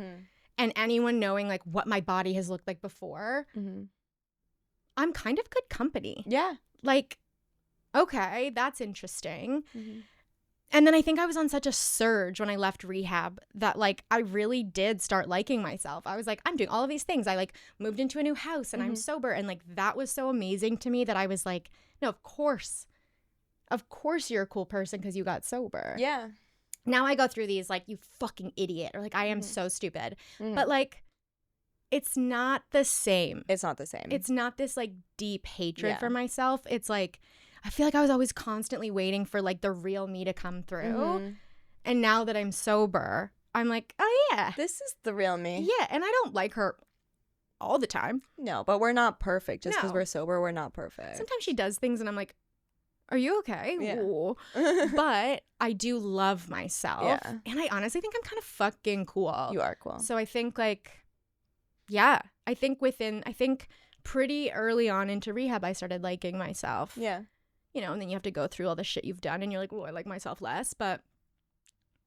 and anyone knowing like what my body has looked like before, I'm kind of good company. Yeah. Like, okay, that's interesting. And then I think I was on such a surge when I left rehab that like I really did start liking myself. I was like, I'm doing all of these things. I like moved into a new house and I'm sober. And like that was so amazing to me that I was like, no, of course you're a cool person because you got sober. Yeah. Now I go through these like, you fucking idiot, or like I am so stupid. But like it's not the same. It's not the same. It's not this like deep hatred for myself. It's like I feel like I was always constantly waiting for like the real me to come through. And now that I'm sober, I'm like, oh yeah, this is the real me. Yeah. And I don't like her all the time. No, but we're not perfect. Just because we're sober, we're not perfect. Sometimes she does things and I'm like, are you okay? Yeah. But I do love myself. Yeah. And I honestly think I'm kind of fucking cool. You are cool. So I think like, yeah, I think pretty early on into rehab, I started liking myself. Yeah. You know, and then you have to go through all the shit you've done and you're like, oh, I like myself less. But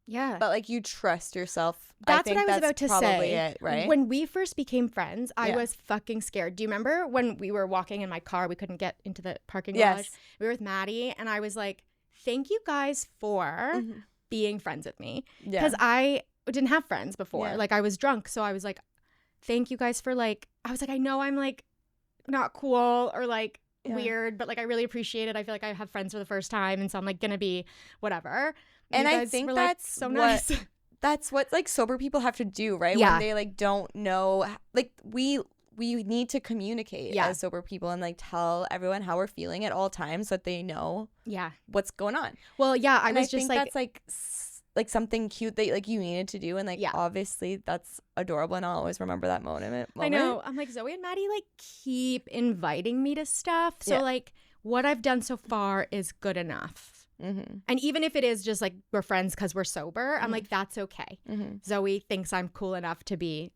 yeah. But like you trust yourself. That's what I was about to say. It, right? When we first became friends, I was fucking scared. Do you remember when we were walking in my car, we couldn't get into the parking garage? We were with Maddie and I was like, thank you guys for being friends with me. Because I didn't have friends before. Like I was drunk. So I was like, thank you guys for like, I was like, I know I'm like not cool or like, weird, but like I really appreciate it. I feel like I have friends for the first time, and so I'm like gonna be whatever. And I think that's so nice. That's what like sober people have to do, right? When they like don't know, like we need to communicate as sober people and like tell everyone how we're feeling at all times so that they know what's going on. Well, yeah, I was just think like that's like something cute that like you needed to do, and like obviously that's adorable, and I'll always remember that moment. I know. I'm like, Zoe and Maddie like keep inviting me to stuff, so like what I've done so far is good enough. And even if it is just like we're friends because we're sober, I'm like, that's okay. Zoe thinks I'm cool enough to be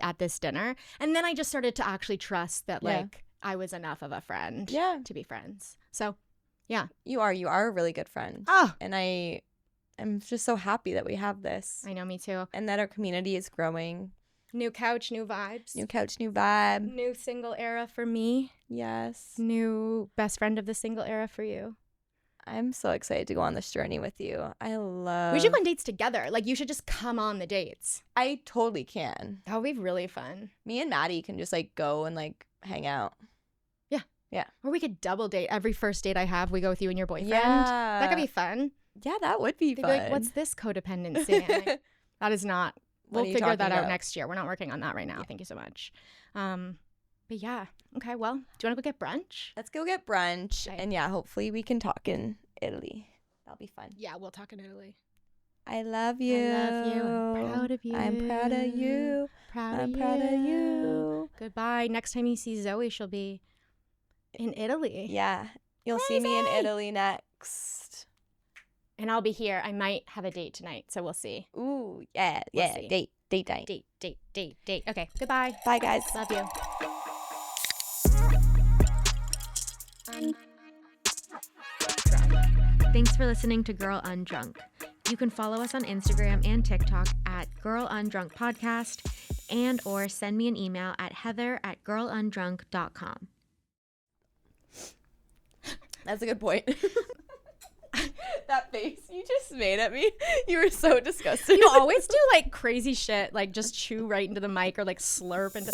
at this dinner, and then I just started to actually trust that like I was enough of a friend to be friends. So yeah, you are a really good friend. And I'm just so happy that we have this. I know, me too. And that our community is growing. New couch, new vibes. New couch, new vibe. New single era for me. Yes. New best friend of the single era for you. I'm so excited to go on this journey with you. We should go on dates together. Like, you should just come on the dates. I totally can. That would be really fun. Me and Maddie can just, like, go and, like, hang out. Yeah. Yeah. Or we could double date. Every first date I have, we go with you and your boyfriend. Yeah. That could be fun. Yeah, that would be They'd fun. Be like, what's this codependency? Like, that is not. We'll figure that out next year. We're not working on that right now. Yeah. Thank you so much. But yeah. Okay, well, do you want to go get brunch? Let's go get brunch. Okay. And yeah, hopefully we can talk in Italy. That'll be fun. Yeah, we'll talk in Italy. I love you. I love you. I'm proud of you. I'm proud of you. I'm proud of you. Goodbye. Next time you see Zoe, she'll be in Italy. Yeah. You'll see me in Italy next. And I'll be here. I might have a date tonight, so we'll see. Ooh, yeah, yeah. We'll see. Date night. Date. Okay, goodbye. Bye, guys. Love you. Thanks for listening to Girl Undrunk. You can follow us on Instagram and TikTok at Girl Undrunk Podcast, and or send me an email at heather@girlundrunk.com. That's a good point. That face you just made at me. You were so disgusted. You always do like crazy shit, like just chew right into the mic or like slurp into